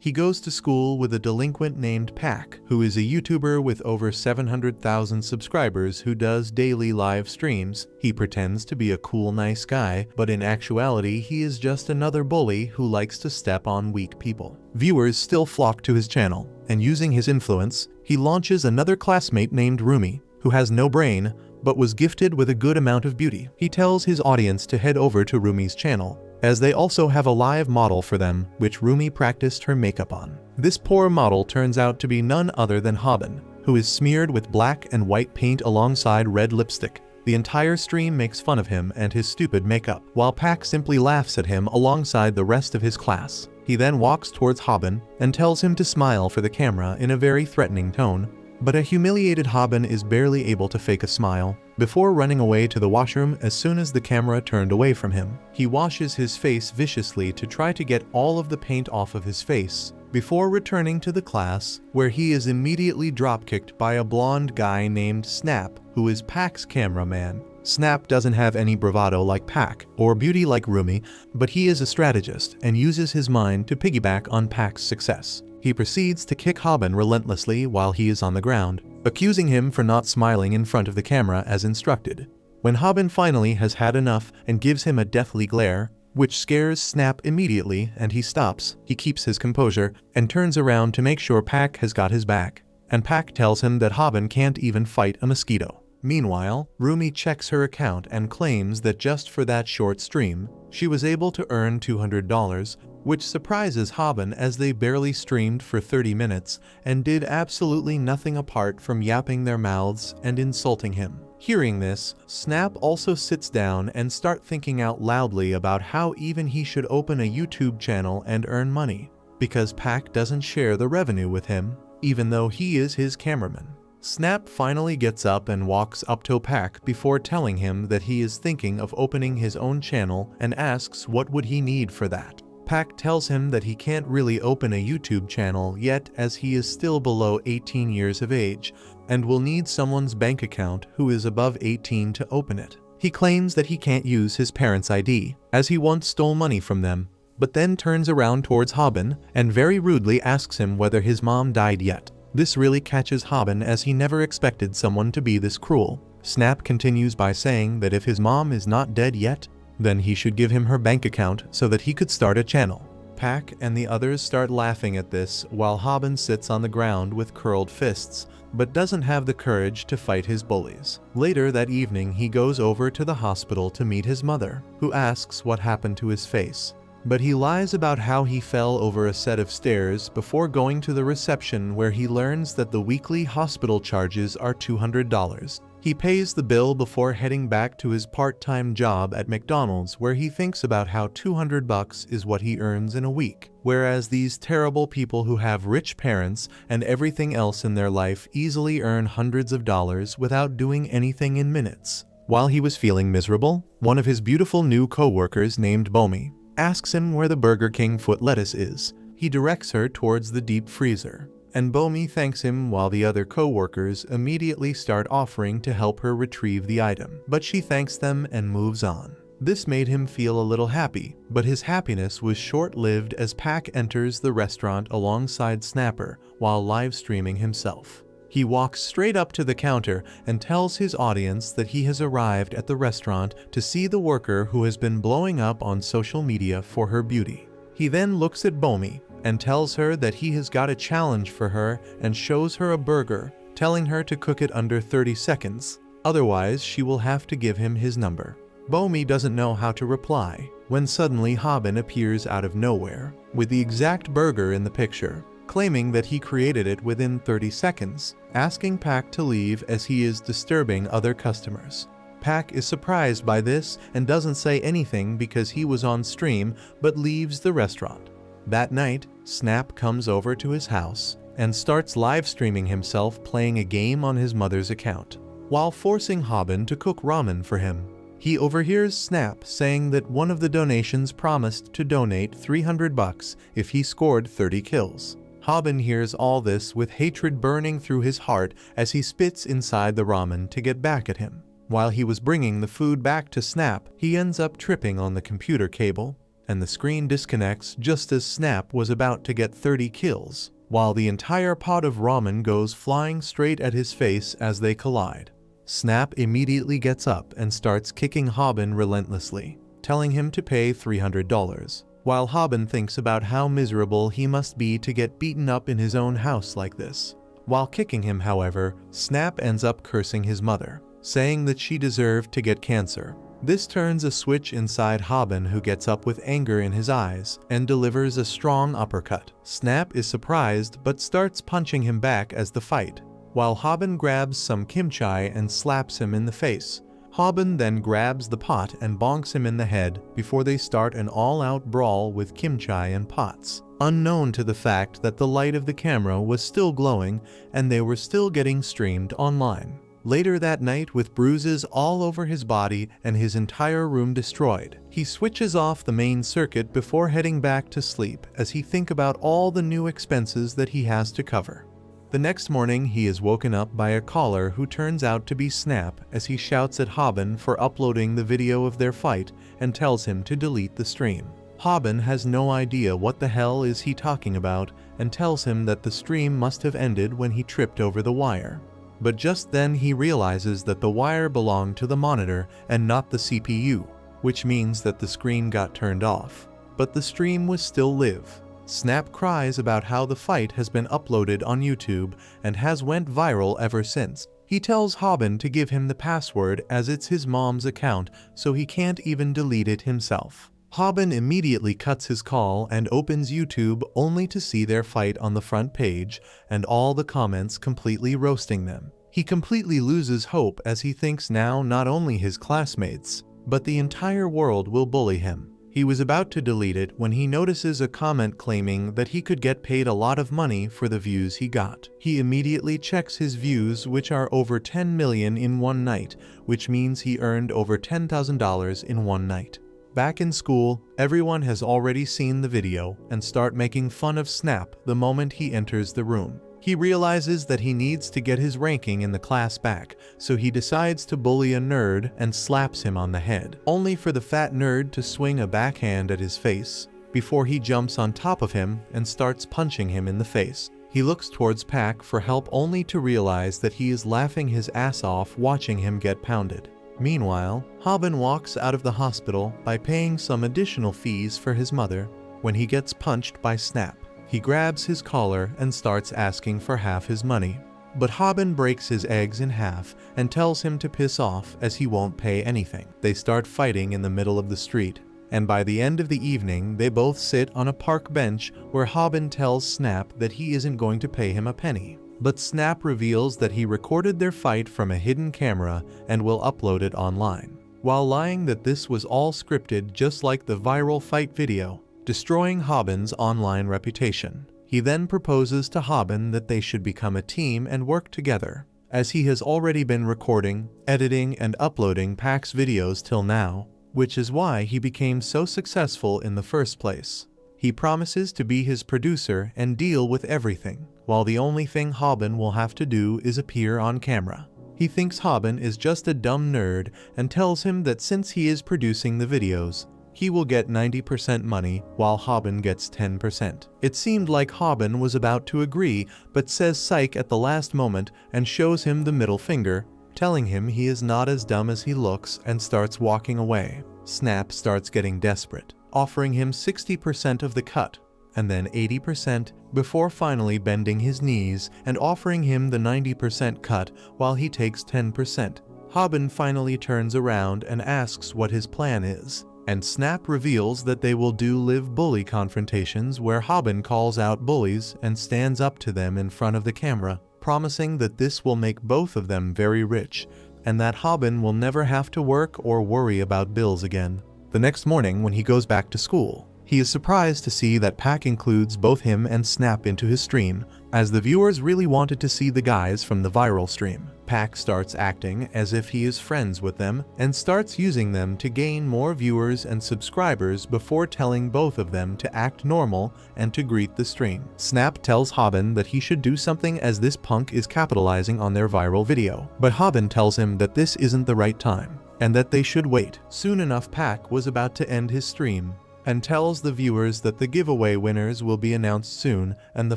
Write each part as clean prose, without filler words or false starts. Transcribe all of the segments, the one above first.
He goes to school with a delinquent named Pack, who is a YouTuber with over 700,000 subscribers who does daily live streams. He pretends to be a cool, nice guy, but in actuality he is just another bully who likes to step on weak people. Viewers still flock to his channel, and using his influence, he launches another classmate named Rumi, who has no brain, but was gifted with a good amount of beauty. He tells his audience to head over to Rumi's channel, as they also have a live model for them, which Rumi practiced her makeup on. This poor model turns out to be none other than Hobin, who is smeared with black and white paint alongside red lipstick. The entire stream makes fun of him and his stupid makeup, while Pack simply laughs at him alongside the rest of his class. He then walks towards Hobin and tells him to smile for the camera in a very threatening tone, but a humiliated Hobin is barely able to fake a smile before running away to the washroom as soon as the camera turned away from him. He washes his face viciously to try to get all of the paint off of his face before returning to the class, where he is immediately dropkicked by a blonde guy named Snap, who is Pack's cameraman. Snap doesn't have any bravado like Pack or beauty like Rumi, but he is a strategist and uses his mind to piggyback on Pack's success. He proceeds to kick Hobin relentlessly while he is on the ground, accusing him for not smiling in front of the camera as instructed. When Hobin finally has had enough and gives him a deathly glare, which scares Snap immediately, and he stops, he keeps his composure and turns around to make sure Pack has got his back, and Pack tells him that Hobin can't even fight a mosquito. Meanwhile, Rumi checks her account and claims that just for that short stream, she was able to earn $200, which surprises Hobin as they barely streamed for 30 minutes and did absolutely nothing apart from yapping their mouths and insulting him. Hearing this, Snap also sits down and starts thinking out loudly about how even he should open a YouTube channel and earn money, because Pack doesn't share the revenue with him, even though he is his cameraman. Snap finally gets up and walks up to Pack before telling him that he is thinking of opening his own channel and asks what would he need for that. Pack tells him that he can't really open a YouTube channel yet as he is still below 18 years of age and will need someone's bank account who is above 18 to open it. He claims that he can't use his parents' ID as he once stole money from them, but then turns around towards Hobin and very rudely asks him whether his mom died yet. This really catches Hobin as he never expected someone to be this cruel. Snap continues by saying that if his mom is not dead yet, then he should give him her bank account so that he could start a channel. Pack and the others start laughing at this while Hobin sits on the ground with curled fists, but doesn't have the courage to fight his bullies. Later that evening, he goes over to the hospital to meet his mother, who asks what happened to his face. But he lies about how he fell over a set of stairs before going to the reception, where he learns that the weekly hospital charges are $200. He pays the bill before heading back to his part-time job at McDonald's, where he thinks about how $200 is what he earns in a week, whereas these terrible people who have rich parents and everything else in their life easily earn hundreds of dollars without doing anything in minutes. While he was feeling miserable, one of his beautiful new co-workers named Bomi asks him where the Burger King foot lettuce is. He directs her towards the deep freezer, and Bomi thanks him while the other co-workers immediately start offering to help her retrieve the item, but she thanks them and moves on. This made him feel a little happy, but his happiness was short-lived as Pack enters the restaurant alongside Snapper while live streaming himself. He walks straight up to the counter and tells his audience that he has arrived at the restaurant to see the worker who has been blowing up on social media for her beauty. He then looks at Bomi and tells her that he has got a challenge for her and shows her a burger, telling her to cook it under 30 seconds, otherwise she will have to give him his number. Bomi doesn't know how to reply when suddenly Hobin appears out of nowhere with the exact burger in the picture, claiming that he created it within 30 seconds, asking Pack to leave as he is disturbing other customers. Pack is surprised by this and doesn't say anything because he was on stream, but leaves the restaurant. That night, Snap comes over to his house and starts live streaming himself playing a game on his mother's account, while forcing Hobin to cook ramen for him. He overhears Snap saying that one of the donations promised to donate $300 if he scored 30 kills. Hobin hears all this with hatred burning through his heart as he spits inside the ramen to get back at him. While he was bringing the food back to Snap, he ends up tripping on the computer cable, and the screen disconnects just as Snap was about to get 30 kills, while the entire pot of ramen goes flying straight at his face as they collide. Snap immediately gets up and starts kicking Hobin relentlessly, telling him to pay $300, while Hobin thinks about how miserable he must be to get beaten up in his own house like this. While kicking him, however, Snap ends up cursing his mother, saying that she deserved to get cancer. This turns a switch inside Hobin, who gets up with anger in his eyes and delivers a strong uppercut. Snap is surprised but starts punching him back as the fight, while Hobin grabs some kimchi and slaps him in the face. Hobin then grabs the pot and bonks him in the head before they start an all-out brawl with kimchi and pots, unknown to the fact that the light of the camera was still glowing and they were still getting streamed online. Later that night, with bruises all over his body and his entire room destroyed, he switches off the main circuit before heading back to sleep as he thinks about all the new expenses that he has to cover. The next morning, he is woken up by a caller who turns out to be Snap as he shouts at Hobin for uploading the video of their fight and tells him to delete the stream. Hobin has no idea what the hell is he talking about and tells him that the stream must have ended when he tripped over the wire. But just then he realizes that the wire belonged to the monitor and not the CPU, which means that the screen got turned off. But the stream was still live. Snap cries about how the fight has been uploaded on YouTube and has went viral ever since. He tells Hobin to give him the password as it's his mom's account, so he can't even delete it himself. Hobin immediately cuts his call and opens YouTube only to see their fight on the front page and all the comments completely roasting them. He completely loses hope as he thinks now not only his classmates, but the entire world will bully him. He was about to delete it when he notices a comment claiming that he could get paid a lot of money for the views he got. He immediately checks his views, which are over 10 million in one night, which means he earned over $10,000 in one night. Back in school, everyone has already seen the video and start making fun of Snap the moment he enters the room. He realizes that he needs to get his ranking in the class back, so he decides to bully a nerd and slaps him on the head, only for the fat nerd to swing a backhand at his face before he jumps on top of him and starts punching him in the face. He looks towards Pac for help only to realize that he is laughing his ass off watching him get pounded. Meanwhile, Hobin walks out of the hospital by paying some additional fees for his mother when he gets punched by Snap. He grabs his collar and starts asking for half his money, but Hobin breaks his eggs in half and tells him to piss off as he won't pay anything. They start fighting in the middle of the street, and by the end of the evening they both sit on a park bench where Hobin tells Snap that he isn't going to pay him a penny. But Snap reveals that he recorded their fight from a hidden camera and will upload it online, while lying that this was all scripted just like the viral fight video, destroying Hobin's online reputation. He then proposes to Hobin that they should become a team and work together, as he has already been recording, editing, and uploading Pac's videos till now, which is why he became so successful in the first place. He promises to be his producer and deal with everything, while the only thing Hobin will have to do is appear on camera. He thinks Hobin is just a dumb nerd and tells him that since he is producing the videos, he will get 90% money while Hobin gets 10%. It seemed like Hobin was about to agree, but says psych at the last moment and shows him the middle finger, telling him he is not as dumb as he looks, and starts walking away. Snap starts getting desperate, offering him 60% of the cut, and then 80%, before finally bending his knees and offering him the 90% cut while he takes 10%. Hobin finally turns around and asks what his plan is, and Snap reveals that they will do live bully confrontations where Hobin calls out bullies and stands up to them in front of the camera, promising that this will make both of them very rich, and that Hobin will never have to work or worry about bills again. The next morning, when he goes back to school, he is surprised to see that Pac includes both him and Snap into his stream, as the viewers really wanted to see the guys from the viral stream. Pac starts acting as if he is friends with them and starts using them to gain more viewers and subscribers before telling both of them to act normal and to greet the stream. Snap tells Hobin that he should do something as this punk is capitalizing on their viral video, but Hobin tells him that this isn't the right time and that they should wait. Soon enough, Pac was about to end his stream and tells the viewers that the giveaway winners will be announced soon, and the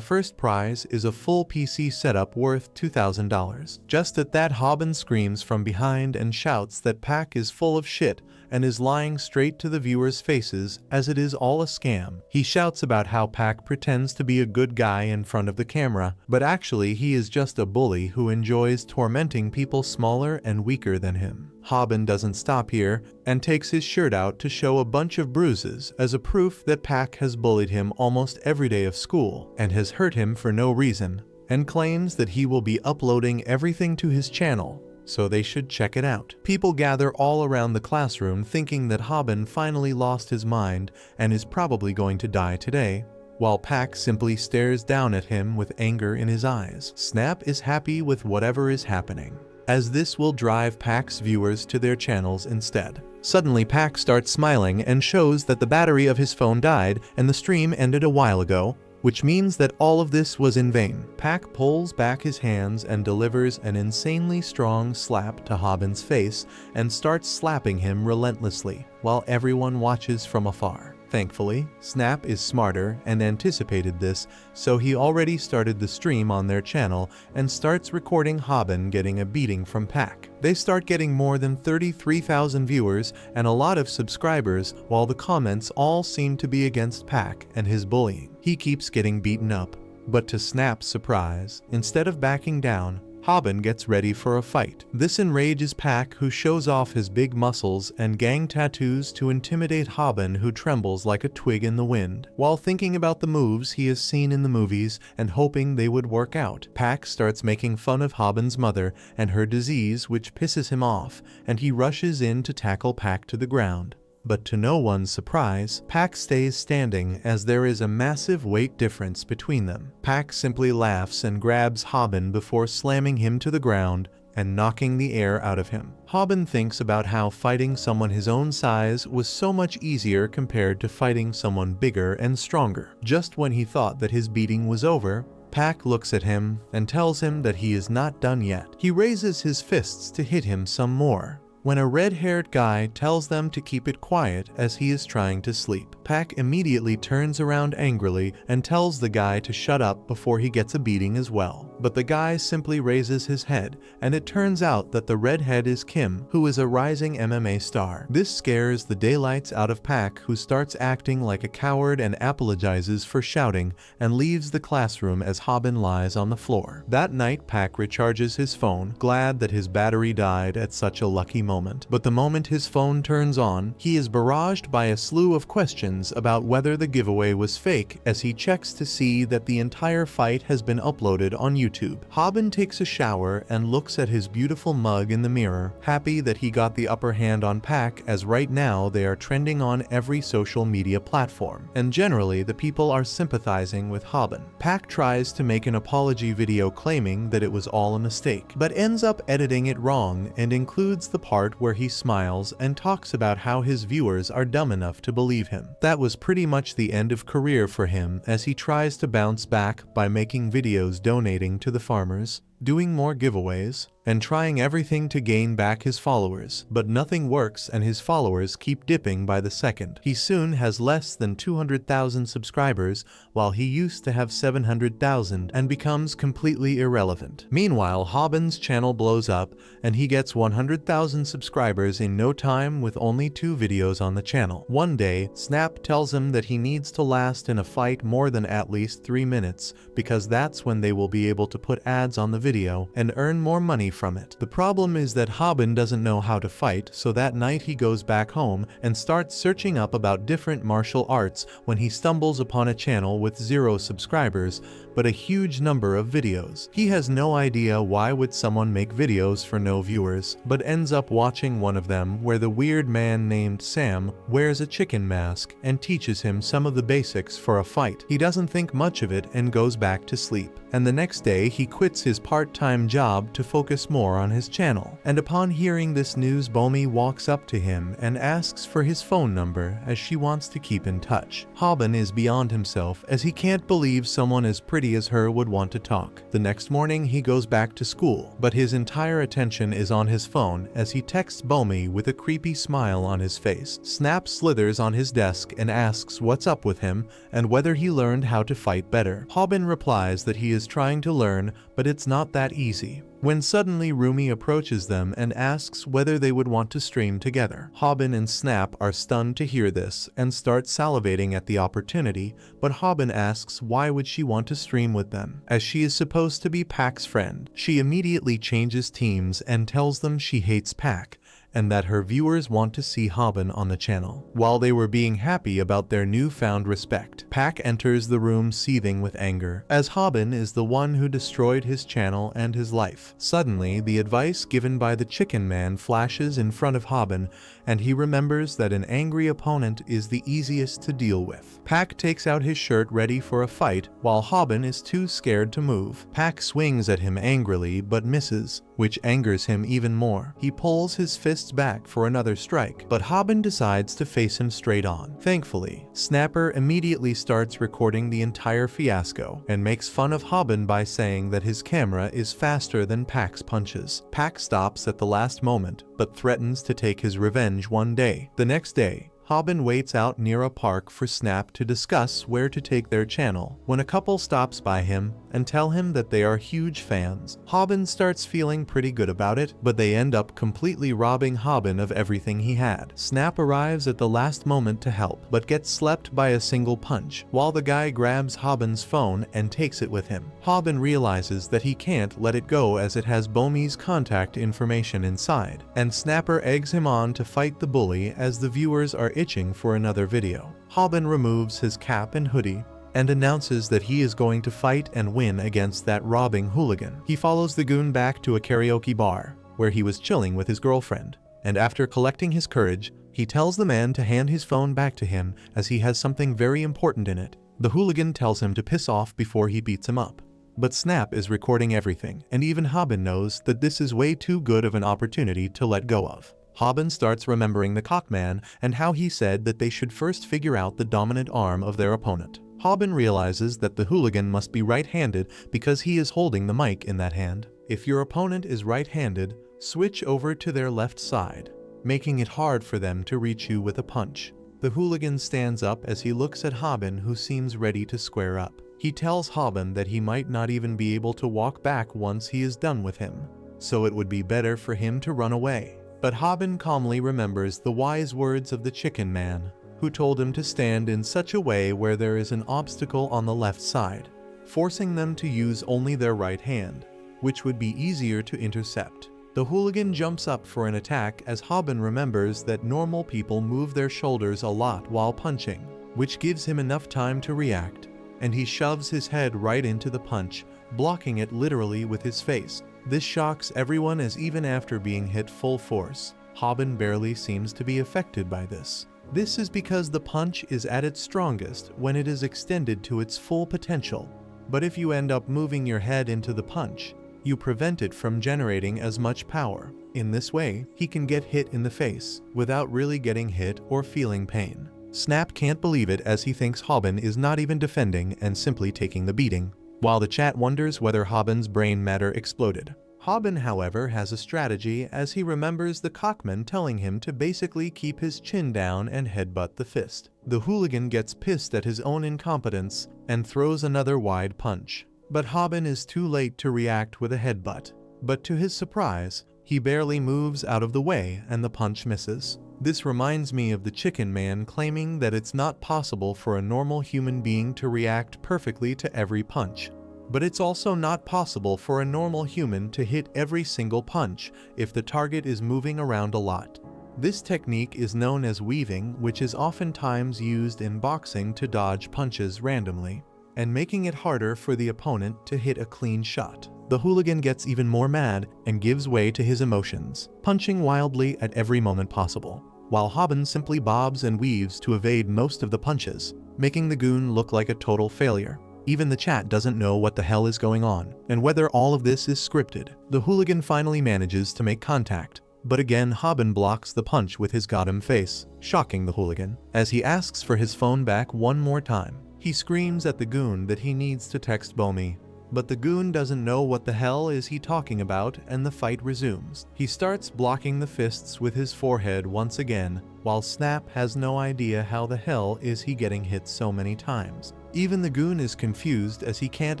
first prize is a full PC setup worth $2,000. Just at that, Hobin screams from behind and shouts that Pack is full of shit and is lying straight to the viewers' faces, as it is all a scam. He shouts about how Pack pretends to be a good guy in front of the camera, but actually he is just a bully who enjoys tormenting people smaller and weaker than him. Hobin doesn't stop here and takes his shirt out to show a bunch of bruises as a proof that Pack has bullied him almost every day of school and has hurt him for no reason, and claims that he will be uploading everything to his channel, so they should check it out. People gather all around the classroom thinking that Hobin finally lost his mind and is probably going to die today, while Pack simply stares down at him with anger in his eyes. Snap is happy with whatever is happening, as this will drive Pack's viewers to their channels instead. Suddenly Pack starts smiling and shows that the battery of his phone died and the stream ended a while ago, which means that all of this was in vain. Pack pulls back his hands and delivers an insanely strong slap to Hobin's face and starts slapping him relentlessly, while everyone watches from afar. Thankfully, Snap is smarter and anticipated this, so he already started the stream on their channel and starts recording Hobin getting a beating from Pack. They start getting more than 33,000 viewers and a lot of subscribers, while the comments all seem to be against Pack and his bullying. He keeps getting beaten up, but to Snap's surprise, instead of backing down, Hobin gets ready for a fight. This enrages Pack, who shows off his big muscles and gang tattoos to intimidate Hobin, who trembles like a twig in the wind. While thinking about the moves he has seen in the movies and hoping they would work out, Pack starts making fun of Hobin's mother and her disease, which pisses him off, and he rushes in to tackle Pack to the ground. But to no one's surprise, Pack stays standing as there is a massive weight difference between them. Pack simply laughs and grabs Hobin before slamming him to the ground and knocking the air out of him. Hobin thinks about how fighting someone his own size was so much easier compared to fighting someone bigger and stronger. Just when he thought that his beating was over, Pack looks at him and tells him that he is not done yet. He raises his fists to hit him some more, when a red-haired guy tells them to keep it quiet as he is trying to sleep. Pack immediately turns around angrily and tells the guy to shut up before he gets a beating as well. But the guy simply raises his head, and it turns out that the redhead is Kim, who is a rising MMA star. This scares the daylights out of Pack, who starts acting like a coward and apologizes for shouting and leaves the classroom as Hobin lies on the floor. That night, Pack recharges his phone, glad that his battery died at such a lucky moment. But the moment his phone turns on, he is barraged by a slew of questions about whether the giveaway was fake, as he checks to see that the entire fight has been uploaded on YouTube. Hobin takes a shower and looks at his beautiful mug in the mirror, happy that he got the upper hand on Pack, as right now they are trending on every social media platform, and generally the people are sympathizing with Hobin. Pack tries to make an apology video claiming that it was all a mistake, but ends up editing it wrong and includes the part where he smiles and talks about how his viewers are dumb enough to believe him. That was pretty much the end of career for him, as he tries to bounce back by making videos donating to the farmers, doing more giveaways, and trying everything to gain back his followers, but nothing works and his followers keep dipping by the second. He soon has less than 200,000 subscribers, while he used to have 700,000, and becomes completely irrelevant. Meanwhile, Hobin's channel blows up and he gets 100,000 subscribers in no time with only 2 videos on the channel. One day, Snap tells him that he needs to last in a fight more than at least 3 minutes, because that's when they will be able to put ads on the video and earn more money from it. The problem is that Hobin doesn't know how to fight, so that night he goes back home and starts searching up about different martial arts when he stumbles upon a channel with 0 subscribers, but a huge number of videos. He has no idea why would someone make videos for no viewers, but ends up watching one of them where the weird man named Sam wears a chicken mask and teaches him some of the basics for a fight. He doesn't think much of it and goes back to sleep. And the next day he quits his part part-time job to focus more on his channel. And upon hearing this news, Bullies walks up to him and asks for his phone number as she wants to keep in touch. Hobin is beyond himself as he can't believe someone as pretty as her would want to talk. The next morning he goes back to school, but his entire attention is on his phone as he texts Bullies with a creepy smile on his face. Snap slithers on his desk and asks what's up with him and whether he learned how to fight better. Hobin replies that he is trying to learn, but it's not that easy. When suddenly Rumi approaches them and asks whether they would want to stream together. Hobin and Snap are stunned to hear this and start salivating at the opportunity, but Hobin asks why would she want to stream with them, as she is supposed to be Pack's friend. She immediately changes teams and tells them she hates Pack, and that her viewers want to see Hobin on the channel. While they were being happy about their newfound respect, Pack enters the room seething with anger, as Hobin is the one who destroyed his channel and his life. Suddenly, the advice given by the Chicken Man flashes in front of Hobin, and he remembers that an angry opponent is the easiest to deal with. Pack takes out his shirt ready for a fight, while Hobin is too scared to move. Pack swings at him angrily but misses, which angers him even more. He pulls his fists back for another strike, but Hobin decides to face him straight on. Thankfully, Snapper immediately starts recording the entire fiasco and makes fun of Hobin by saying that his camera is faster than Pack's punches. Pack stops at the last moment, but threatens to take his revenge one day. The next day, Hobin waits out near a park for Snap to discuss where to take their channel, when a couple stops by him and tell him that they are huge fans. Hobin starts feeling pretty good about it, but they end up completely robbing Hobin of everything he had. Snap arrives at the last moment to help, but gets slept by a single punch, while the guy grabs Hobin's phone and takes it with him. Hobin realizes that he can't let it go as it has Bullies' contact information inside, and Snapper eggs him on to fight the bully as the viewers are itching for another video. Hobin removes his cap and hoodie and announces that he is going to fight and win against that robbing hooligan. He follows the goon back to a karaoke bar, where he was chilling with his girlfriend, and after collecting his courage, he tells the man to hand his phone back to him as he has something very important in it. The hooligan tells him to piss off before he beats him up. But Snap is recording everything, and even Hobin knows that this is way too good of an opportunity to let go of. Hobin starts remembering the cockman and how he said that they should first figure out the dominant arm of their opponent. Hobin realizes that the hooligan must be right-handed because he is holding the mic in that hand. If your opponent is right-handed, switch over to their left side, making it hard for them to reach you with a punch. The hooligan stands up as he looks at Hobin, who seems ready to square up. He tells Hobin that he might not even be able to walk back once he is done with him, so it would be better for him to run away. But Hobin calmly remembers the wise words of the Chicken Man, who told him to stand in such a way where there is an obstacle on the left side, forcing them to use only their right hand, which would be easier to intercept. The hooligan jumps up for an attack as Hobin remembers that normal people move their shoulders a lot while punching, which gives him enough time to react, and he shoves his head right into the punch, blocking it literally with his face. This shocks everyone as even after being hit full force, Hobin barely seems to be affected by this. This is because the punch is at its strongest when it is extended to its full potential, but if you end up moving your head into the punch, you prevent it from generating as much power. In this way, he can get hit in the face without really getting hit or feeling pain. Snap can't believe it as he thinks Hobin is not even defending and simply taking the beating, while the chat wonders whether Hobin's brain matter exploded. Hobin, however, has a strategy as he remembers the cockman telling him to basically keep his chin down and headbutt the fist. The hooligan gets pissed at his own incompetence and throws another wide punch, but Hobin is too late to react with a headbutt. But to his surprise, he barely moves out of the way and the punch misses. This reminds me of the Chicken Man claiming that it's not possible for a normal human being to react perfectly to every punch. But it's also not possible for a normal human to hit every single punch if the target is moving around a lot. This technique is known as weaving, which is oftentimes used in boxing to dodge punches randomly, and making it harder for the opponent to hit a clean shot. The hooligan gets even more mad and gives way to his emotions, punching wildly at every moment possible, while Hobin simply bobs and weaves to evade most of the punches, making the goon look like a total failure. Even the chat doesn't know what the hell is going on, and whether all of this is scripted. The hooligan finally manages to make contact, but again Hobin blocks the punch with his goddamn face, shocking the hooligan. As he asks for his phone back one more time, he screams at the goon that he needs to text Bomi. But the goon doesn't know what the hell is he talking about, and the fight resumes. He starts blocking the fists with his forehead once again, while Snap has no idea how the hell is he getting hit so many times. Even the goon is confused as he can't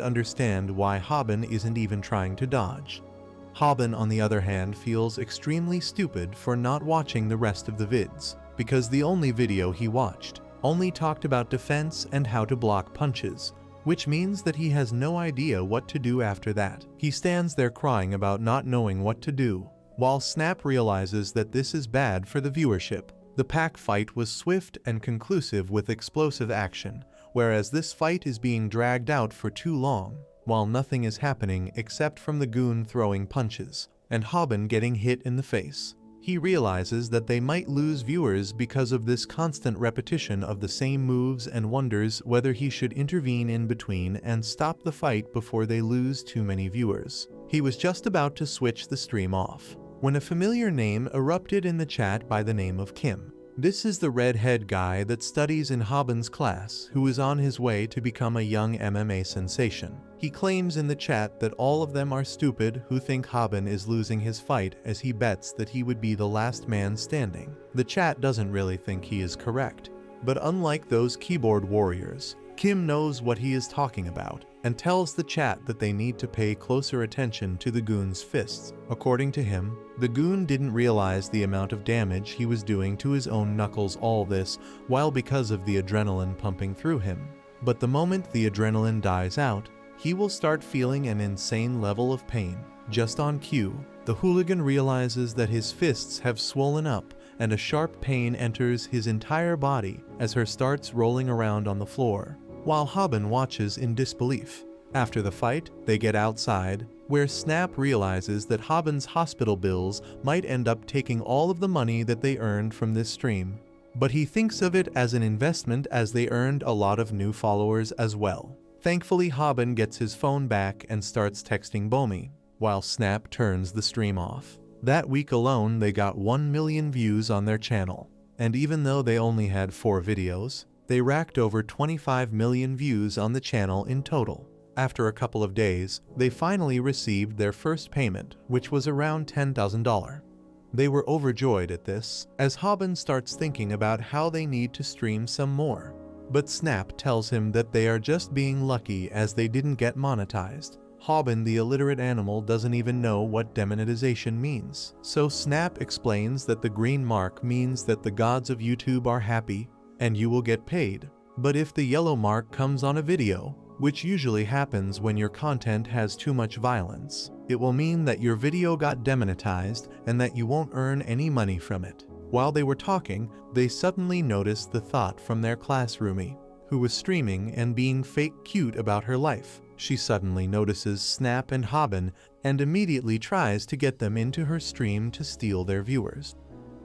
understand why Hobin isn't even trying to dodge. Hobin, on the other hand, feels extremely stupid for not watching the rest of the vids, because the only video he watched only talked about defense and how to block punches, which means that he has no idea what to do after that. He stands there crying about not knowing what to do, while Snap realizes that this is bad for the viewership. The pack fight was swift and conclusive with explosive action, whereas this fight is being dragged out for too long, while nothing is happening except from the goon throwing punches, and Hobin getting hit in the face. He realizes that they might lose viewers because of this constant repetition of the same moves and wonders whether he should intervene in between and stop the fight before they lose too many viewers. He was just about to switch the stream off when a familiar name erupted in the chat by the name of Kim. This is the redhead guy that studies in Hobin's class who is on his way to become a young MMA sensation. He claims in the chat that all of them are stupid who think Hobin is losing his fight, as he bets that he would be the last man standing. The chat doesn't really think he is correct, but unlike those keyboard warriors, Kim knows what he is talking about and tells the chat that they need to pay closer attention to the goon's fists. According to him, the goon didn't realize the amount of damage he was doing to his own knuckles, all this while because of the adrenaline pumping through him. But the moment the adrenaline dies out, he will start feeling an insane level of pain. Just on cue, the hooligan realizes that his fists have swollen up and a sharp pain enters his entire body as her starts rolling around on the floor, while Hobin watches in disbelief. After the fight, they get outside, where Snap realizes that Hobin's hospital bills might end up taking all of the money that they earned from this stream. But he thinks of it as an investment, as they earned a lot of new followers as well. Thankfully, Hobin gets his phone back and starts texting Bomi, while Snap turns the stream off. That week alone, they got 1 million views on their channel, and even though they only had 4 videos, they racked over 25 million views on the channel in total. After a couple of days, they finally received their first payment, which was around $10,000. They were overjoyed at this, as Hobin starts thinking about how they need to stream some more. But Snap tells him that they are just being lucky as they didn't get monetized. Hobin, the illiterate animal, doesn't even know what demonetization means. So Snap explains that the green mark means that the gods of YouTube are happy and you will get paid. But if the yellow mark comes on a video, which usually happens when your content has too much violence, it will mean that your video got demonetized and that you won't earn any money from it. While they were talking, they suddenly noticed the thought from their classroomie, who was streaming and being fake cute about her life. She suddenly notices Snap and Hobin and immediately tries to get them into her stream to steal their viewers.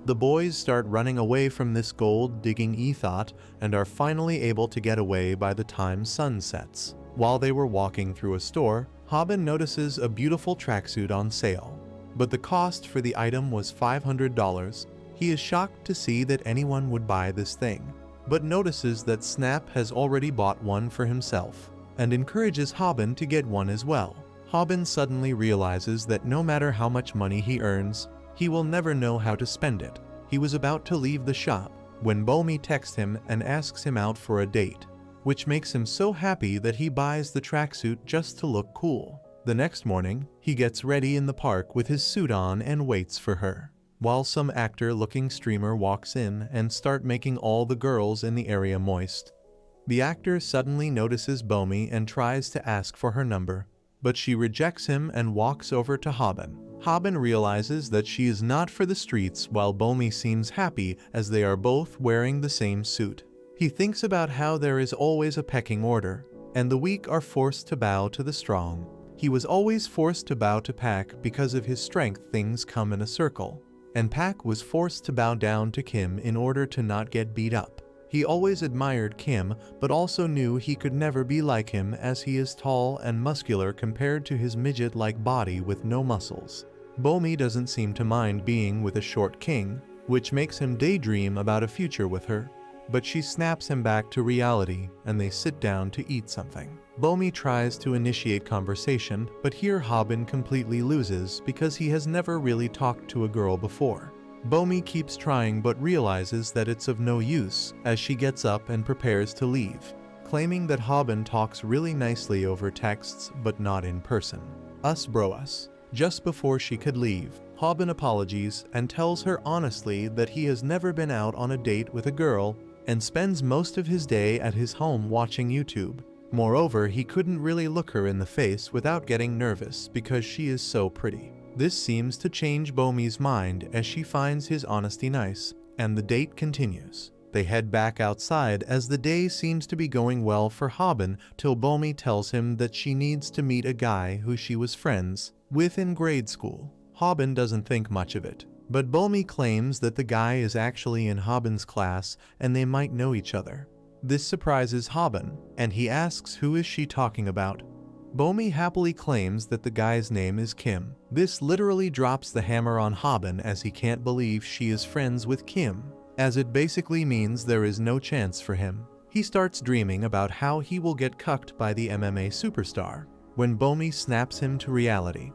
The boys start running away from this gold-digging e-thought and are finally able to get away by the time sun sets. While they were walking through a store, Hobin notices a beautiful tracksuit on sale, but the cost for the item was $500. He is shocked to see that anyone would buy this thing, but notices that Snap has already bought one for himself, and encourages Hobin to get one as well. Hobin suddenly realizes that no matter how much money he earns, he will never know how to spend it. He was about to leave the shop when Bomi texts him and asks him out for a date, which makes him so happy that he buys the tracksuit just to look cool. The next morning, he gets ready in the park with his suit on and waits for her, while some actor-looking streamer walks in and start making all the girls in the area moist. The actor suddenly notices Bomi and tries to ask for her number, but she rejects him and walks over to Hobin. Hobin realizes that she is not for the streets, while Bomi seems happy as they are both wearing the same suit. He thinks about how there is always a pecking order, and the weak are forced to bow to the strong. He was always forced to bow to Pac because of his strength. Things come in a circle, and Pac was forced to bow down to Kim in order to not get beat up. He always admired Kim, but also knew he could never be like him as he is tall and muscular compared to his midget-like body with no muscles. Bomi doesn't seem to mind being with a short king, which makes him daydream about a future with her. But she snaps him back to reality, and they sit down to eat something. Bomi tries to initiate conversation, but here Hobin completely loses because he has never really talked to a girl before. Bomi keeps trying but realizes that it's of no use as she gets up and prepares to leave, claiming that Hobin talks really nicely over texts but not in person. Us bro us. Just before she could leave, Hobin apologies and tells her honestly that he has never been out on a date with a girl and spends most of his day at his home watching YouTube. Moreover, he couldn't really look her in the face without getting nervous because she is so pretty. This seems to change Bomi's mind as she finds his honesty nice, and the date continues. They head back outside as the day seems to be going well for Hobin till Bomi tells him that she needs to meet a guy who she was friends with in grade school. Hobin doesn't think much of it, but Bomi claims that the guy is actually in Hobin's class and they might know each other. This surprises Hobin, and he asks who is she talking about. Bomi happily claims that the guy's name is Kim. This literally drops the hammer on Hobin as he can't believe she is friends with Kim, as it basically means there is no chance for him. He starts dreaming about how he will get cucked by the MMA superstar, when Bomi snaps him to reality.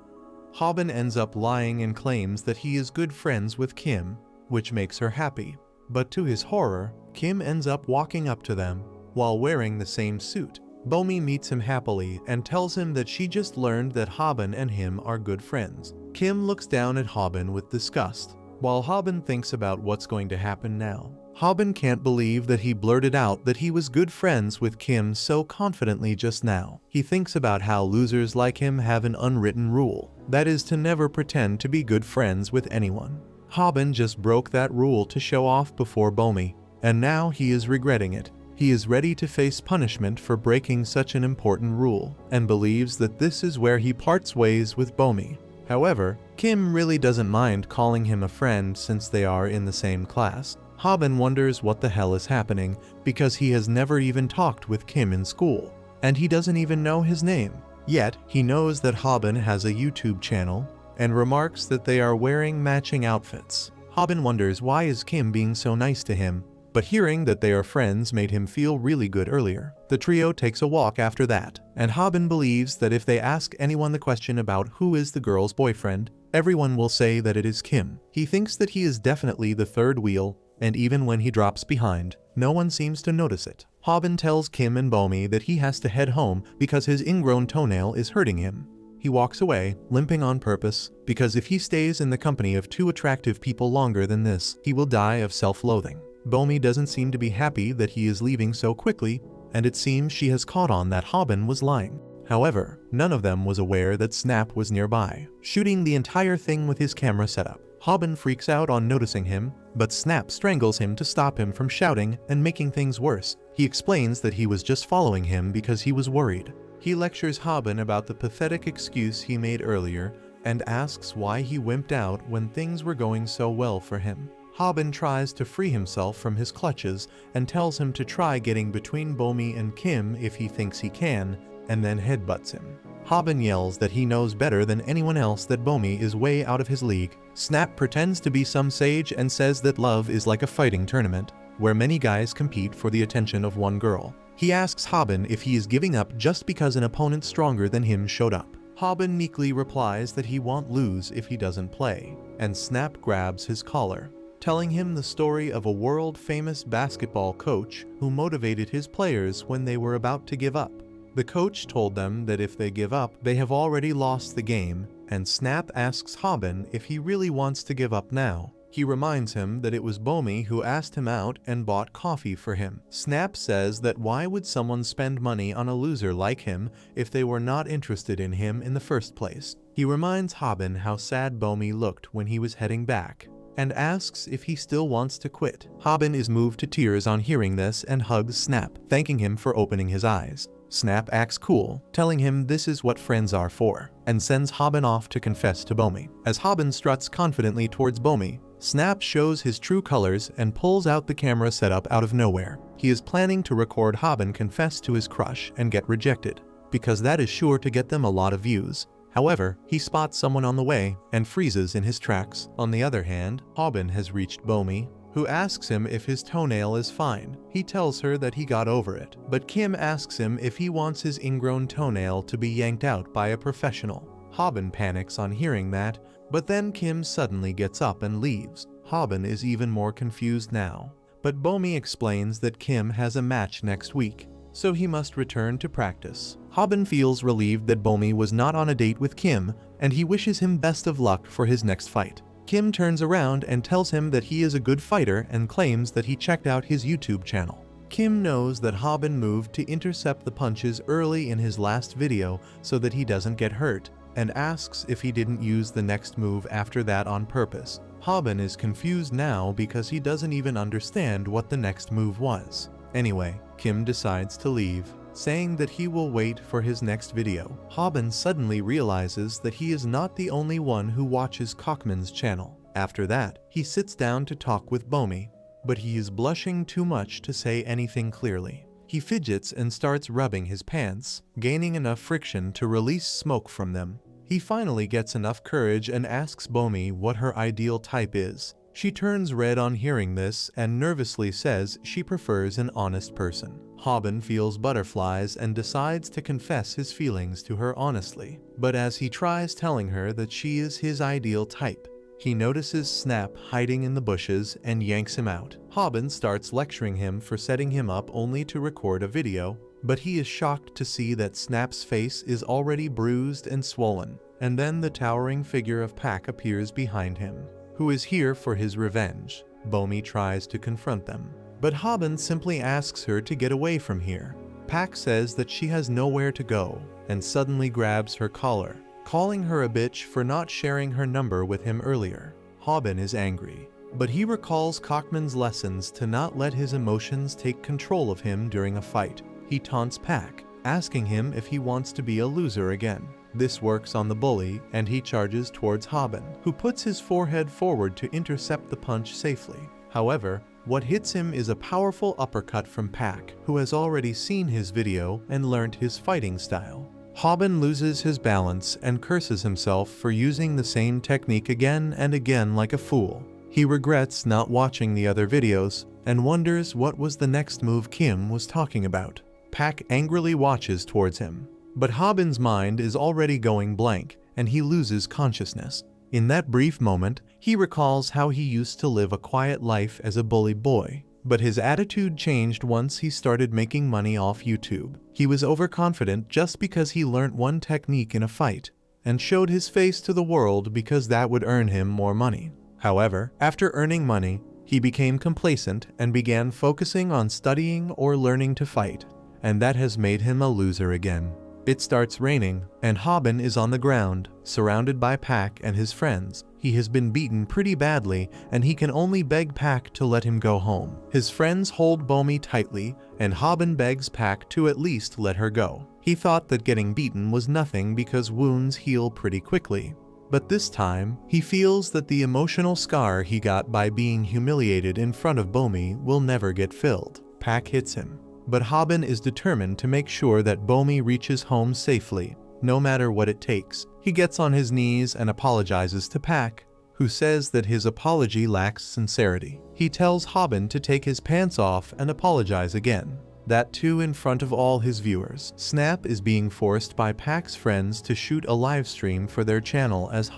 Hobin ends up lying and claims that he is good friends with Kim, which makes her happy. But to his horror, Kim ends up walking up to them while wearing the same suit. Bomi meets him happily and tells him that she just learned that Hobin and him are good friends. Kim looks down at Hobin with disgust, while Hobin thinks about what's going to happen now. Hobin can't believe that he blurted out that he was good friends with Kim so confidently just now. He thinks about how losers like him have an unwritten rule, that is to never pretend to be good friends with anyone. Hobin just broke that rule to show off before Bomi, and now he is regretting it. He is ready to face punishment for breaking such an important rule, and believes that this is where he parts ways with Bomi. However, Kim really doesn't mind calling him a friend since they are in the same class. Hobin wonders what the hell is happening because he has never even talked with Kim in school, and he doesn't even know his name. Yet, he knows that Hobin has a YouTube channel and remarks that they are wearing matching outfits. Hobin wonders why is Kim being so nice to him, but hearing that they are friends made him feel really good earlier. The trio takes a walk after that, and Hobin believes that if they ask anyone the question about who is the girl's boyfriend, everyone will say that it is Kim. He thinks that he is definitely the third wheel, and even when he drops behind, no one seems to notice it. Hobin tells Kim and Bomi that he has to head home because his ingrown toenail is hurting him. He walks away, limping on purpose, because if he stays in the company of two attractive people longer than this, he will die of self-loathing. Bomi doesn't seem to be happy that he is leaving so quickly, and it seems she has caught on that Hobin was lying. However, none of them was aware that Snap was nearby, shooting the entire thing with his camera setup. Hobin freaks out on noticing him, but Snap strangles him to stop him from shouting and making things worse. He explains that he was just following him because he was worried. He lectures Hobin about the pathetic excuse he made earlier and asks why he wimped out when things were going so well for him. Hobin tries to free himself from his clutches and tells him to try getting between Bomi and Kim if he thinks he can, and then headbutts him. Hobin yells that he knows better than anyone else that Bomi is way out of his league. Snap pretends to be some sage and says that love is like a fighting tournament, where many guys compete for the attention of one girl. He asks Hobin if he is giving up just because an opponent stronger than him showed up. Hobin meekly replies that he won't lose if he doesn't play, and Snap grabs his collar, telling him the story of a world-famous basketball coach who motivated his players when they were about to give up. The coach told them that if they give up, they have already lost the game, and Snap asks Hobin if he really wants to give up now. He reminds him that it was Bomi who asked him out and bought coffee for him. Snap says that why would someone spend money on a loser like him if they were not interested in him in the first place. He reminds Hobin how sad Bomi looked when he was heading back, and asks if he still wants to quit. Hobin is moved to tears on hearing this and hugs Snap, thanking him for opening his eyes. Snap acts cool, telling him this is what friends are for, and sends Hobin off to confess to Bomi. As Hobin struts confidently towards Bomi, Snap shows his true colors and pulls out the camera setup out of nowhere. He is planning to record Hobin confess to his crush and get rejected, because that is sure to get them a lot of views. However, he spots someone on the way and freezes in his tracks. On the other hand, Hobin has reached Bomi, who asks him if his toenail is fine. He tells her that he got over it, but Kim asks him if he wants his ingrown toenail to be yanked out by a professional. Hobin panics on hearing that, but then Kim suddenly gets up and leaves. Hobin is even more confused now, but Bomi explains that Kim has a match next week, so he must return to practice. Hobin feels relieved that Bomi was not on a date with Kim, and he wishes him best of luck for his next fight. Kim turns around and tells him that he is a good fighter and claims that he checked out his YouTube channel. Kim knows that Hobin moved to intercept the punches early in his last video so that he doesn't get hurt, and asks if he didn't use the next move after that on purpose. Hobin is confused now because he doesn't even understand what the next move was. Anyway, Kim decides to leave, saying that he will wait for his next video. Hobin suddenly realizes that he is not the only one who watches Cockman's channel. After that, he sits down to talk with Bomi, but he is blushing too much to say anything clearly. He fidgets and starts rubbing his pants, gaining enough friction to release smoke from them. He finally gets enough courage and asks Bomi what her ideal type is. She turns red on hearing this and nervously says she prefers an honest person. Hobin feels butterflies and decides to confess his feelings to her honestly. But as he tries telling her that she is his ideal type, he notices Snap hiding in the bushes and yanks him out. Hobin starts lecturing him for setting him up only to record a video, but he is shocked to see that Snap's face is already bruised and swollen. And then the towering figure of Pac appears behind him, who is here for his revenge. Bomi tries to confront them, but Hobin simply asks her to get away from here. Pac says that she has nowhere to go, and suddenly grabs her collar, calling her a bitch for not sharing her number with him earlier. Hobin is angry, but he recalls Cockman's lessons to not let his emotions take control of him during a fight. He taunts Pac, asking him if he wants to be a loser again. This works on the bully, and he charges towards Hobin, who puts his forehead forward to intercept the punch safely. However, what hits him is a powerful uppercut from Pac, who has already seen his video and learnt his fighting style. Hobin loses his balance and curses himself for using the same technique again and again like a fool. He regrets not watching the other videos and wonders what was the next move Kim was talking about. Pac angrily watches towards him, but Hobin's mind is already going blank and he loses consciousness. In that brief moment, he recalls how he used to live a quiet life as a bullied boy, but his attitude changed once he started making money off YouTube. He was overconfident just because he learnt one technique in a fight, and showed his face to the world because that would earn him more money. However, after earning money, he became complacent and began focusing on studying or learning to fight, and that has made him a loser again. It starts raining, and Hobin is on the ground, surrounded by Pac and his friends. He has been beaten pretty badly, and he can only beg Pac to let him go home. His friends hold Bomi tightly, and Hobin begs Pac to at least let her go. He thought that getting beaten was nothing because wounds heal pretty quickly. But this time, he feels that the emotional scar he got by being humiliated in front of Bomi will never get filled. Pac hits him, but Hobin is determined to make sure that Bomi reaches home safely, no matter what it takes. He gets on his knees and apologizes to Pac, who says that his apology lacks sincerity. He tells Hobin to take his pants off and apologize again. That too in front of all his viewers. Snap is being forced by Pac's friends to shoot a live stream for their channel as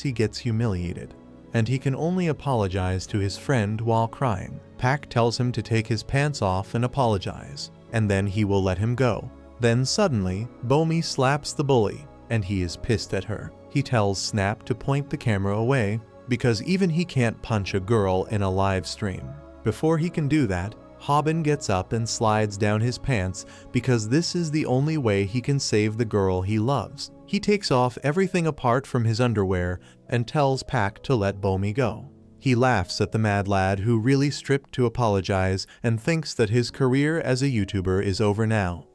he gets humiliated, and he can only apologize to his friend while crying. Pac tells him to take his pants off and apologize, and then he will let him go. Then suddenly, Bomi slaps the bully, and he is pissed at her. He tells Snap to point the camera away, because even he can't punch a girl in a live stream. Before he can do that, Hobin gets up and slides down his pants because this is the only way he can save the girl he loves. He takes off everything apart from his underwear and tells Pac to let Bomi go. He laughs at the mad lad who really stripped to apologize and thinks that his career as a YouTuber is over now.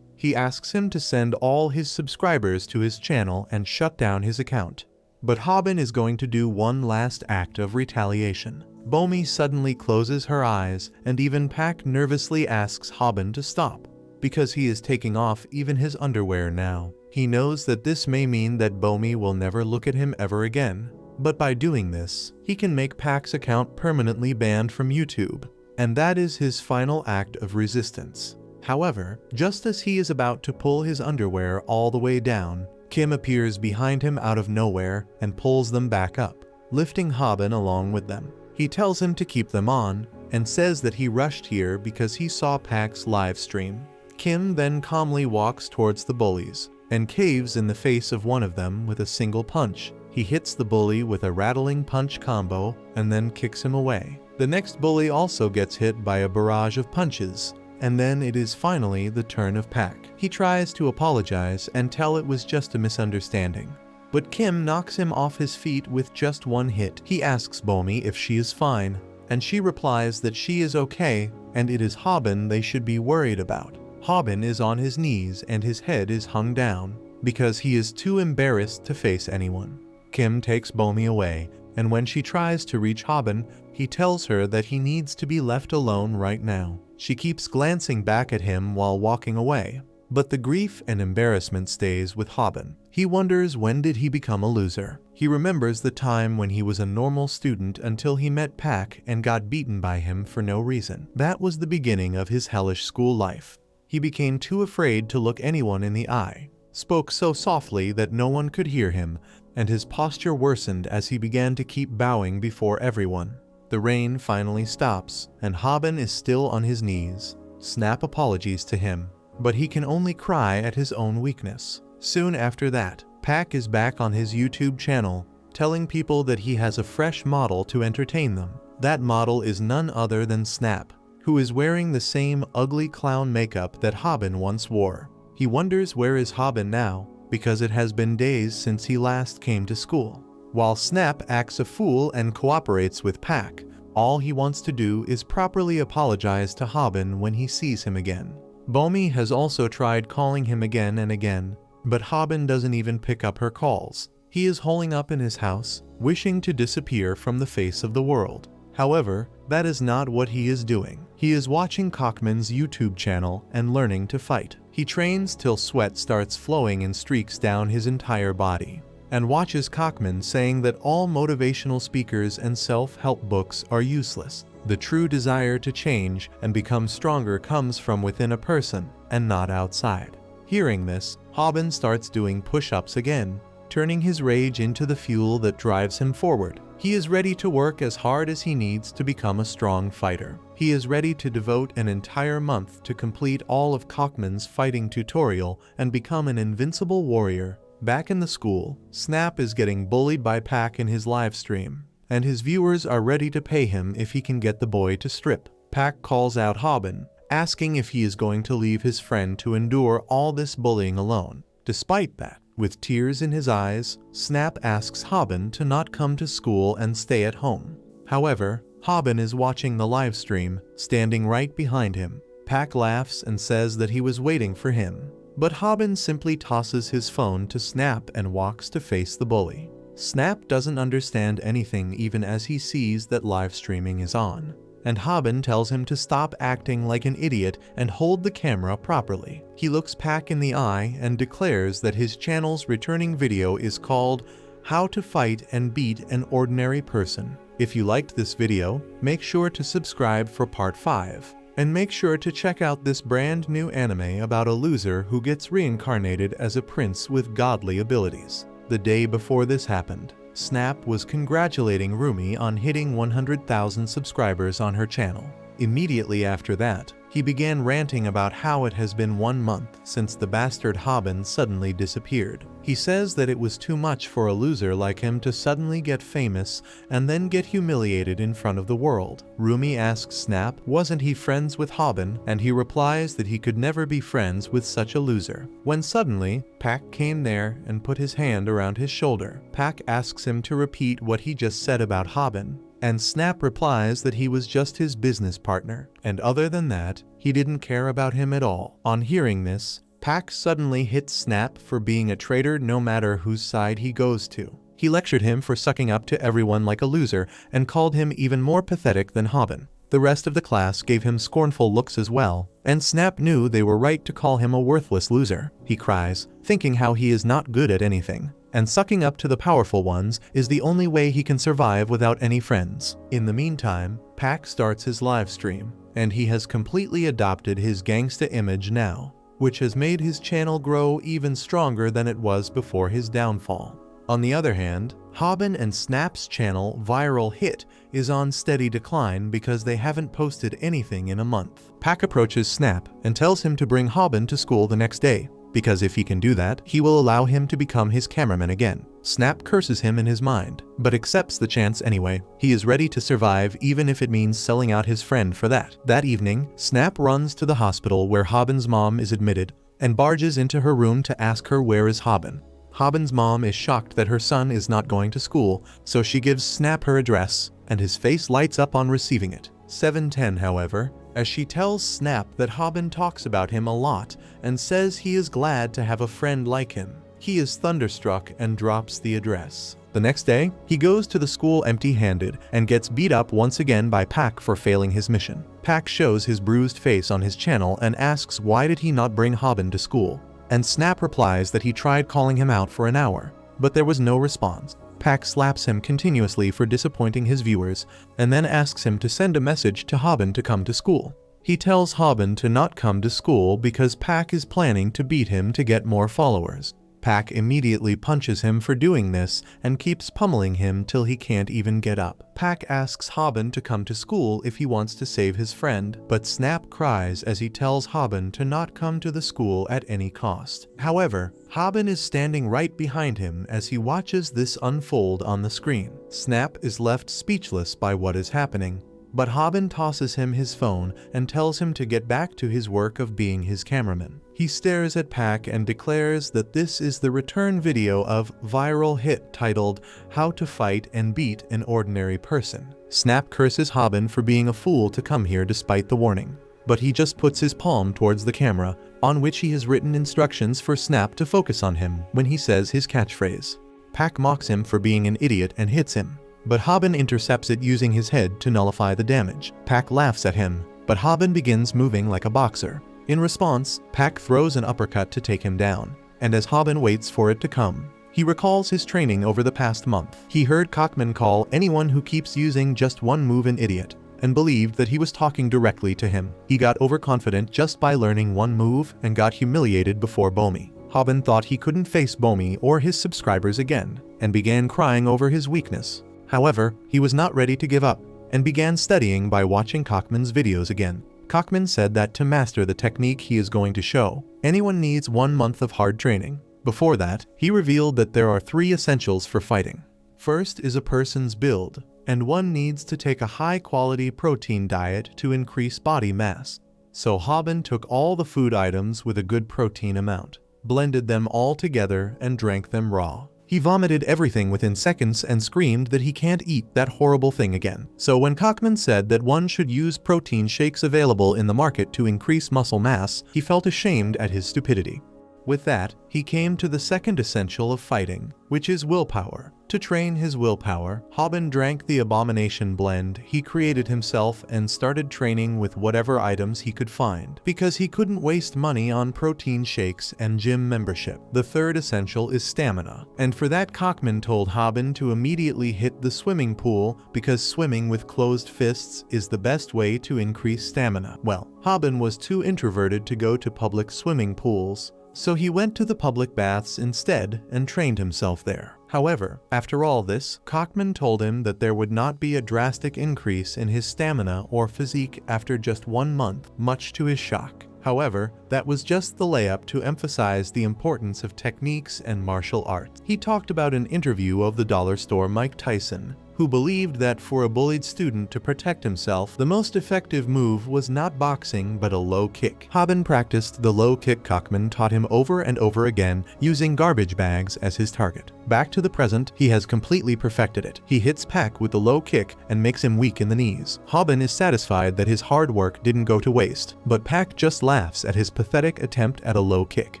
He asks him to send all his subscribers to his channel and shut down his account. But Hobin is going to do one last act of retaliation. Bomi suddenly closes her eyes, and even Pack nervously asks Hobin to stop, because he is taking off even his underwear now. He knows that this may mean that Bomi will never look at him ever again, but by doing this, he can make Pack's account permanently banned from YouTube, and that is his final act of resistance. However, just as he is about to pull his underwear all the way down, Kim appears behind him out of nowhere and pulls them back up, lifting Hobin along with them. He tells him to keep them on, and says that he rushed here because he saw Pack's live stream. Kim then calmly walks towards the bullies, and caves in the face of one of them with a single punch. He hits the bully with a rattling punch combo, and then kicks him away. The next bully also gets hit by a barrage of punches, and then it is finally the turn of Pack. He tries to apologize and tell it was just a misunderstanding, but Kim knocks him off his feet with just one hit. He asks Bomi if she is fine, and she replies that she is okay, and it is Hobin they should be worried about. Hobin is on his knees and his head is hung down, because he is too embarrassed to face anyone. Kim takes Bomi away, and when she tries to reach Hobin, he tells her that he needs to be left alone right now. She keeps glancing back at him while walking away, but the grief and embarrassment stays with Hobin. He wonders, when did he become a loser? He remembers the time when he was a normal student until he met Pack and got beaten by him for no reason. That was the beginning of his hellish school life. He became too afraid to look anyone in the eye, spoke so softly that no one could hear him, and his posture worsened as he began to keep bowing before everyone. The rain finally stops, and Hobin is still on his knees. Snap apologies to him, but he can only cry at his own weakness. Soon after that, Pack is back on his YouTube channel, telling people that he has a fresh model to entertain them. That model is none other than Snap, who is wearing the same ugly clown makeup that Hobin once wore. He wonders where is Hobin now, because it has been days since he last came to school. While Snap acts a fool and cooperates with Pack, all he wants to do is properly apologize to Hobin when he sees him again. Bomi has also tried calling him again and again, but Hobin doesn't even pick up her calls. He is holing up in his house, wishing to disappear from the face of the world. However, that is not what he is doing. He is watching Cockman's YouTube channel and learning to fight. He trains till sweat starts flowing in streaks down his entire body, and watches Cockman saying that all motivational speakers and self-help books are useless. The true desire to change and become stronger comes from within a person and not outside. Hearing this, Hobin starts doing push-ups again, turning his rage into the fuel that drives him forward. He is ready to work as hard as he needs to become a strong fighter. He is ready to devote an entire month to complete all of Cockman's fighting tutorial and become an invincible warrior. Back in the school, Snap is getting bullied by Pack in his live stream, and his viewers are ready to pay him if he can get the boy to strip. Pack calls out Hobin, asking if he is going to leave his friend to endure all this bullying alone. Despite that, with tears in his eyes, Snap asks Hobin to not come to school and stay at home. However, Hobin is watching the live stream, standing right behind him. Pack laughs and says that he was waiting for him, but Hobin simply tosses his phone to Snap and walks to face the bully. Snap doesn't understand anything even as he sees that live streaming is on, and Hobin tells him to stop acting like an idiot and hold the camera properly. He looks Pack in the eye and declares that his channel's returning video is called How to Fight and Beat an Ordinary Person. If you liked this video, make sure to subscribe for part 5. And make sure to check out this brand new anime about a loser who gets reincarnated as a prince with godly abilities. The day before this happened, Snap was congratulating Rumi on hitting 100,000 subscribers on her channel. Immediately after that, he began ranting about how it has been 1 month since the bastard Hobin suddenly disappeared. He says that it was too much for a loser like him to suddenly get famous and then get humiliated in front of the world. Rumi asks Snap, wasn't he friends with Hobin, and he replies that he could never be friends with such a loser. When suddenly, Pack came there and put his hand around his shoulder. Pack asks him to repeat what he just said about Hobin, and Snap replies that he was just his business partner, and other than that, he didn't care about him at all. On hearing this, Pack suddenly hits Snap for being a traitor no matter whose side he goes to. He lectured him for sucking up to everyone like a loser and called him even more pathetic than Hobin. The rest of the class gave him scornful looks as well, and Snap knew they were right to call him a worthless loser. He cries, thinking how he is not good at anything, and sucking up to the powerful ones is the only way he can survive without any friends. In the meantime, Pac starts his live stream, and he has completely adopted his gangsta image now, which has made his channel grow even stronger than it was before his downfall. On the other hand, Hobin and Snap's channel Viral Hit is on steady decline because they haven't posted anything in a month. Pac approaches Snap and tells him to bring Hobin to school the next day, because if he can do that, he will allow him to become his cameraman again. Snap curses him in his mind, but accepts the chance anyway. He is ready to survive even if it means selling out his friend for that. That evening, Snap runs to the hospital where Hobin's mom is admitted and barges into her room to ask her where is Hobin. Hobin's mom is shocked that her son is not going to school, so she gives Snap her address, and his face lights up on receiving it. 7:10, however, as she tells Snap that Hobin talks about him a lot and says he is glad to have a friend like him. He is thunderstruck and drops the address. The next day, he goes to the school empty-handed and gets beat up once again by Pac for failing his mission. Pac shows his bruised face on his channel and asks why did he not bring Hobin to school. And Snap replies that he tried calling him out for an hour, but there was no response. Pac slaps him continuously for disappointing his viewers, and then asks him to send a message to Hobin to come to school. He tells Hobin to not come to school because Pac is planning to beat him to get more followers. Pac immediately punches him for doing this and keeps pummeling him till he can't even get up. Pac asks Hobin to come to school if he wants to save his friend, but Snap cries as he tells Hobin to not come to the school at any cost. However, Hobin is standing right behind him as he watches this unfold on the screen. Snap is left speechless by what is happening, but Hobin tosses him his phone and tells him to get back to his work of being his cameraman. He stares at Pac and declares that this is the return video of Viral Hit titled How to Fight and Beat an Ordinary Person. Snap curses Hobin for being a fool to come here despite the warning, but he just puts his palm towards the camera, on which he has written instructions for Snap to focus on him when he says his catchphrase. Pac mocks him for being an idiot and hits him, but Hobin intercepts it using his head to nullify the damage. Pac laughs at him, but Hobin begins moving like a boxer. In response, Pac throws an uppercut to take him down, and as Hobin waits for it to come, he recalls his training over the past month. He heard Cockman call anyone who keeps using just one move an idiot, and believed that he was talking directly to him. He got overconfident just by learning one move and got humiliated before Bomi. Hobin thought he couldn't face Bomi or his subscribers again, and began crying over his weakness. However, he was not ready to give up, and began studying by watching Cockman's videos again. Cockman said that to master the technique he is going to show, anyone needs 1 month of hard training. Before that, he revealed that there are 3 essentials for fighting. First is a person's build, and one needs to take a high-quality protein diet to increase body mass. So Hobin took all the food items with a good protein amount, blended them all together and drank them raw. He vomited everything within seconds and screamed that he can't eat that horrible thing again. So when Cockman said that one should use protein shakes available in the market to increase muscle mass, he felt ashamed at his stupidity. With that, he came to the second essential of fighting, which is willpower. To train his willpower, Hobin drank the abomination blend he created himself and started training with whatever items he could find, because he couldn't waste money on protein shakes and gym membership. The third essential is stamina, and for that Cockman told Hobin to immediately hit the swimming pool because swimming with closed fists is the best way to increase stamina. Well, Hobin was too introverted to go to public swimming pools, so he went to the public baths instead and trained himself there. However, after all this, Cockman told him that there would not be a drastic increase in his stamina or physique after just 1 month, much to his shock. However, that was just the layup to emphasize the importance of techniques and martial arts. He talked about an interview of the dollar store Mike Tyson, who believed that for a bullied student to protect himself, the most effective move was not boxing but a low kick. Hobin practiced the low kick Cockman taught him over and over again, using garbage bags as his target. Back to the present, he has completely perfected it. He hits Pack with the low kick and makes him weak in the knees. Hobin is satisfied that his hard work didn't go to waste, but Pack just laughs at his pathetic attempt at a low kick.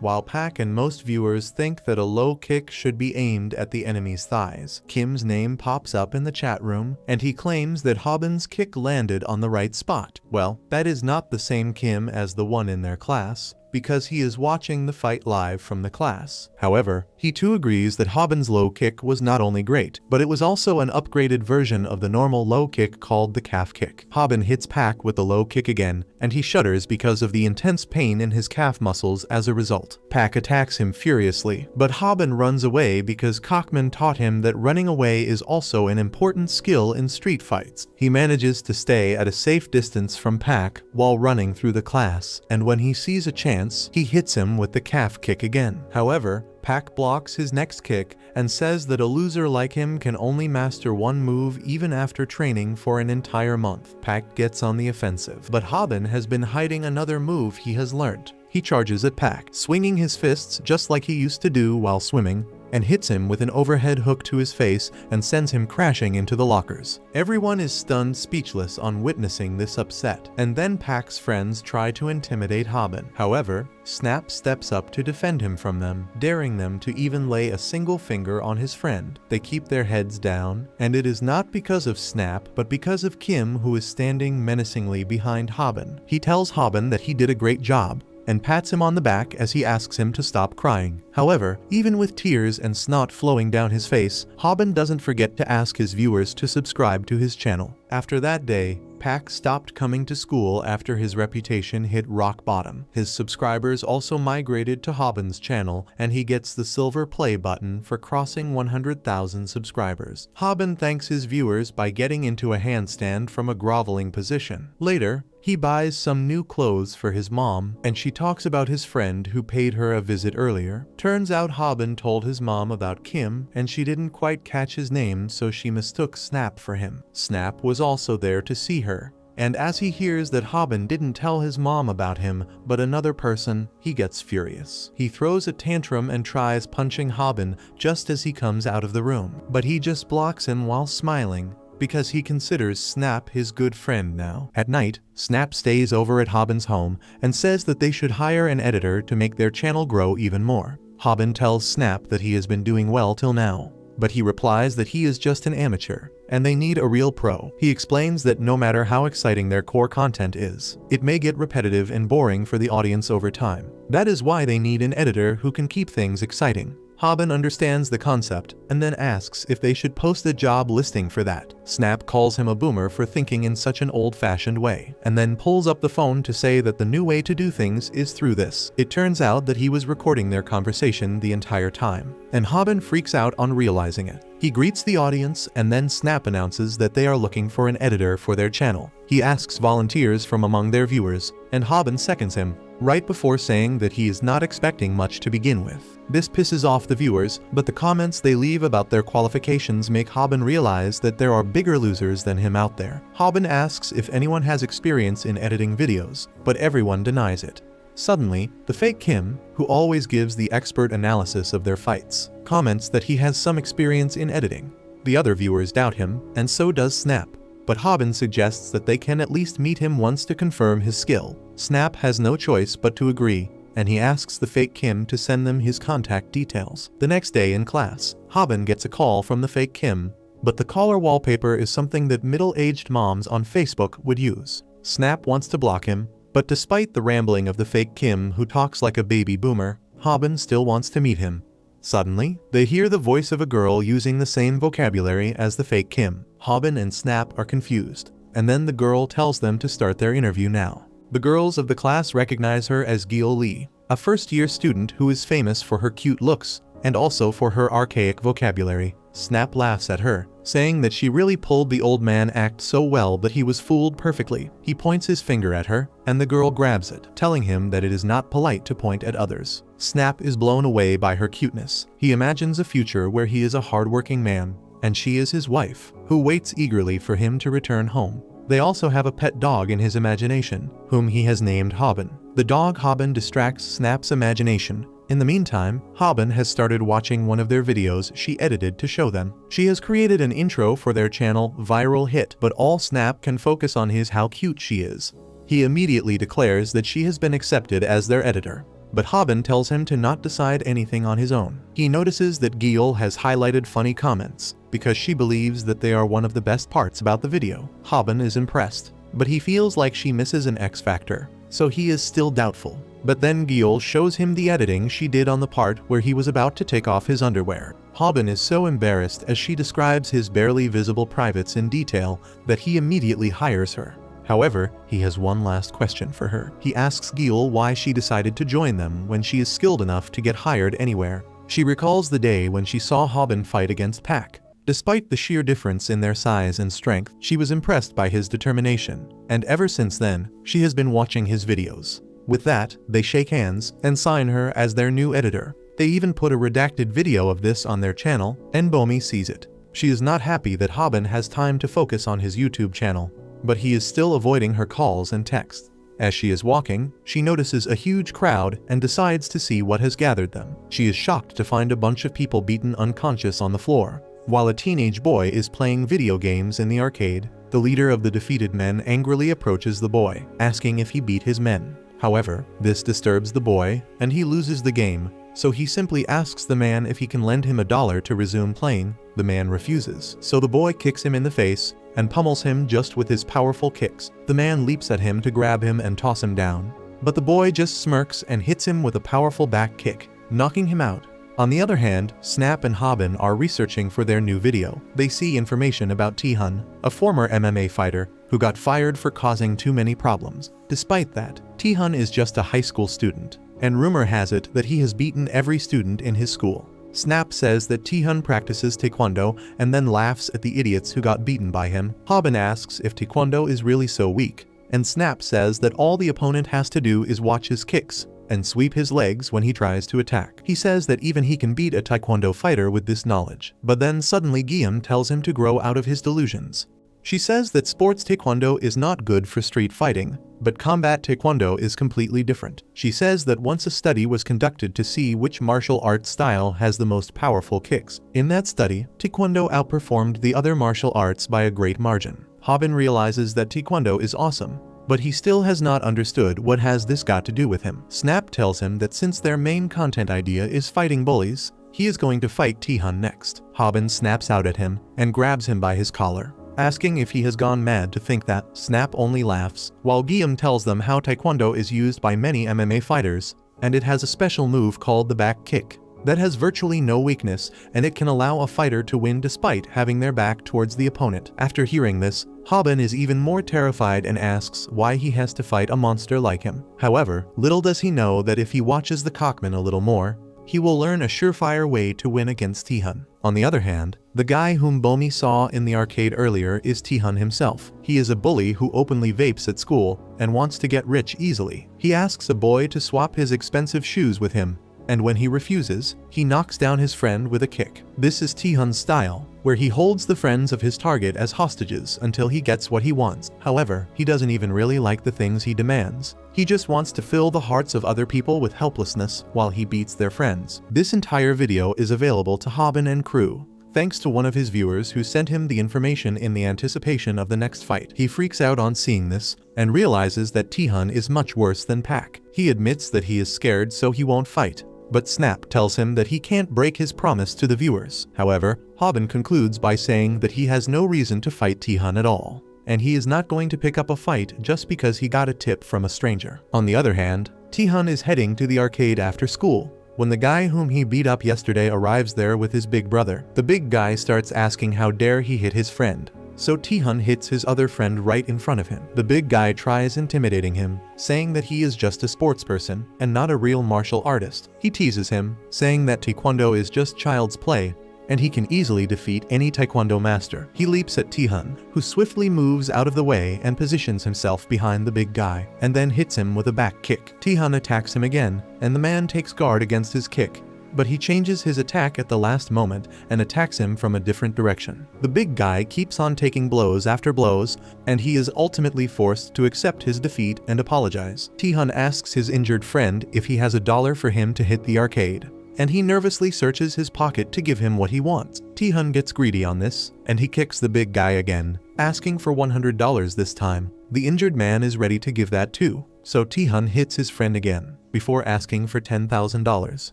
While Pack and most viewers think that a low kick should be aimed at the enemy's thighs, Kim's name pops up in the chat room, and he claims that Hobin's kick landed on the right spot. Well, that is not the same Kim as the one in their class, because he is watching the fight live from the class. However, he too agrees that Hobin's low kick was not only great, but it was also an upgraded version of the normal low kick called the calf kick. Hobin hits Pack with the low kick again, and he shudders because of the intense pain in his calf muscles as a result. Pack attacks him furiously, but Hobin runs away because Cockman taught him that running away is also an important skill in street fights. He manages to stay at a safe distance from Pack while running through the class, and when he sees a chance, he hits him with the calf kick again. However, Pack blocks his next kick and says that a loser like him can only master one move even after training for an entire month. Pack gets on the offensive, but Hobin has been hiding another move he has learned. He charges at Pack, swinging his fists just like he used to do while swimming, and hits him with an overhead hook to his face and sends him crashing into the lockers. Everyone is stunned speechless on witnessing this upset, and then Pack's friends try to intimidate Hobin. However, Snap steps up to defend him from them, daring them to even lay a single finger on his friend. They keep their heads down, and it is not because of Snap, but because of Kim, who is standing menacingly behind Hobin. He tells Hobin that he did a great job, and pats him on the back as he asks him to stop crying. However, even with tears and snot flowing down his face, Hobin doesn't forget to ask his viewers to subscribe to his channel. After that day, Pack stopped coming to school after his reputation hit rock bottom. His subscribers also migrated to Hobin's channel, and he gets the silver play button for crossing 100,000 subscribers. Hobin thanks his viewers by getting into a handstand from a groveling position. Later, he buys some new clothes for his mom, and she talks about his friend who paid her a visit earlier. Turns out Hobin told his mom about Kim, and she didn't quite catch his name, so she mistook Snap for him. Snap was also there to see her, and as he hears that Hobin didn't tell his mom about him, but another person, he gets furious. He throws a tantrum and tries punching Hobin just as he comes out of the room, but he just blocks him while smiling, because he considers Snap his good friend now. At night, Snap stays over at Hobin's home and says that they should hire an editor to make their channel grow even more. Hobin tells Snap that he has been doing well till now, but he replies that he is just an amateur, and they need a real pro. He explains that no matter how exciting their core content is, it may get repetitive and boring for the audience over time. That is why they need an editor who can keep things exciting. Hobin understands the concept and then asks if they should post a job listing for that. Snap calls him a boomer for thinking in such an old-fashioned way, and then pulls up the phone to say that the new way to do things is through this. It turns out that he was recording their conversation the entire time, and Hobin freaks out on realizing it. He greets the audience, and then Snap announces that they are looking for an editor for their channel. He asks volunteers from among their viewers, and Hobin seconds him, right before saying that he is not expecting much to begin with. This pisses off the viewers, but the comments they leave about their qualifications make Hobin realize that there are bigger losers than him out there. Hobin asks if anyone has experience in editing videos, but everyone denies it. Suddenly, the fake Kim, who always gives the expert analysis of their fights, comments that he has some experience in editing. The other viewers doubt him, and so does Snap, but Hobin suggests that they can at least meet him once to confirm his skill. Snap has no choice but to agree, and he asks the fake Kim to send them his contact details. The next day in class, Hobin gets a call from the fake Kim, but the caller wallpaper is something that middle-aged moms on Facebook would use. Snap wants to block him, but despite the rambling of the fake Kim, who talks like a baby boomer, Hobin still wants to meet him. Suddenly, they hear the voice of a girl using the same vocabulary as the fake Kim. Hobin and Snap are confused, and then the girl tells them to start their interview now. The girls of the class recognize her as Gil Lee, a first-year student who is famous for her cute looks and also for her archaic vocabulary. Snap laughs at her, saying that she really pulled the old man act so well that he was fooled perfectly. He points his finger at her, and the girl grabs it, telling him that it is not polite to point at others. Snap is blown away by her cuteness. He imagines a future where he is a hardworking man, and she is his wife, who waits eagerly for him to return home. They also have a pet dog in his imagination, whom he has named Hobin. The dog Hobin distracts Snap's imagination. In the meantime, Hobin has started watching one of their videos she edited to show them. She has created an intro for their channel, Viral Hit, but all Snap can focus on is how cute she is. He immediately declares that she has been accepted as their editor. But Hobin tells him to not decide anything on his own. He notices that Gil has highlighted funny comments, because she believes that they are one of the best parts about the video. Hobin is impressed, but he feels like she misses an X factor, so he is still doubtful. But then Gil shows him the editing she did on the part where he was about to take off his underwear. Hobin is so embarrassed as she describes his barely visible privates in detail that he immediately hires her. However, he has one last question for her. He asks Gil why she decided to join them when she is skilled enough to get hired anywhere. She recalls the day when she saw Hobin fight against Pac. Despite the sheer difference in their size and strength, she was impressed by his determination, and ever since then, she has been watching his videos. With that, they shake hands and sign her as their new editor. They even put a redacted video of this on their channel, and Bomi sees it. She is not happy that Hobin has time to focus on his YouTube channel, but he is still avoiding her calls and texts. As she is walking, she notices a huge crowd and decides to see what has gathered them. She is shocked to find a bunch of people beaten unconscious on the floor. While a teenage boy is playing video games in the arcade, the leader of the defeated men angrily approaches the boy, asking if he beat his men. However, this disturbs the boy, and he loses the game, so he simply asks the man if he can lend him $1 to resume playing. The man refuses, so the boy kicks him in the face and pummels him just with his powerful kicks. The man leaps at him to grab him and toss him down, but the boy just smirks and hits him with a powerful back kick, knocking him out. On the other hand, Snap and Hobin are researching for their new video. They see information about T-Hun, a former MMA fighter who got fired for causing too many problems. Despite that, T-Hun is just a high school student, and rumor has it that he has beaten every student in his school. Snap says that T-Hun practices Taekwondo and then laughs at the idiots who got beaten by him. Hobin asks if Taekwondo is really so weak, and Snap says that all the opponent has to do is watch his kicks and sweep his legs when he tries to attack. He says that even he can beat a Taekwondo fighter with this knowledge. But then suddenly Guillaume tells him to grow out of his delusions. She says that sports Taekwondo is not good for street fighting, but combat Taekwondo is completely different. She says that once a study was conducted to see which martial arts style has the most powerful kicks. In that study, Taekwondo outperformed the other martial arts by a great margin. Hobin realizes that Taekwondo is awesome, but he still has not understood what has this got to do with him. Snap tells him that since their main content idea is fighting bullies, he is going to fight T-Hun next. Hobin snaps out at him and grabs him by his collar, asking if he has gone mad to think that. Snap only laughs, while Guillaume tells them how Taekwondo is used by many MMA fighters, and it has a special move called the back kick that has virtually no weakness, and it can allow a fighter to win despite having their back towards the opponent. After hearing this, Hobin is even more terrified and asks why he has to fight a monster like him. However, little does he know that if he watches the Cockman a little more, he will learn a surefire way to win against T-Hun. On the other hand, the guy whom Bomi saw in the arcade earlier is T-Hun himself. He is a bully who openly vapes at school and wants to get rich easily. He asks a boy to swap his expensive shoes with him, and when he refuses, he knocks down his friend with a kick. This is T-Hun's style, where he holds the friends of his target as hostages until he gets what he wants. However, he doesn't even really like the things he demands. He just wants to fill the hearts of other people with helplessness while he beats their friends. This entire video is available to Hobin and crew, thanks to one of his viewers who sent him the information in the anticipation of the next fight. He freaks out on seeing this and realizes that T-Hun is much worse than Pac. He admits that he is scared so he won't fight, but Snap tells him that he can't break his promise to the viewers. However, Hobin concludes by saying that he has no reason to fight T-Hun at all, and he is not going to pick up a fight just because he got a tip from a stranger. On the other hand, T-Hun is heading to the arcade after school when the guy whom he beat up yesterday arrives there with his big brother. The big guy starts asking how dare he hit his friend, so T-Hun hits his other friend right in front of him. The big guy tries intimidating him, saying that he is just a sports person and not a real martial artist. He teases him, saying that Taekwondo is just child's play, and he can easily defeat any Taekwondo master. He leaps at T-Hun, who swiftly moves out of the way and positions himself behind the big guy, and then hits him with a back kick. T-Hun attacks him again, and the man takes guard against his kick, but he changes his attack at the last moment and attacks him from a different direction. The big guy keeps on taking blows after blows, and he is ultimately forced to accept his defeat and apologize. Taehyun asks his injured friend if he has $1 for him to hit the arcade, and he nervously searches his pocket to give him what he wants. Taehyun gets greedy on this, and he kicks the big guy again, asking for $100 this time. The injured man is ready to give that too, so Taehyun hits his friend again, before asking for $10,000.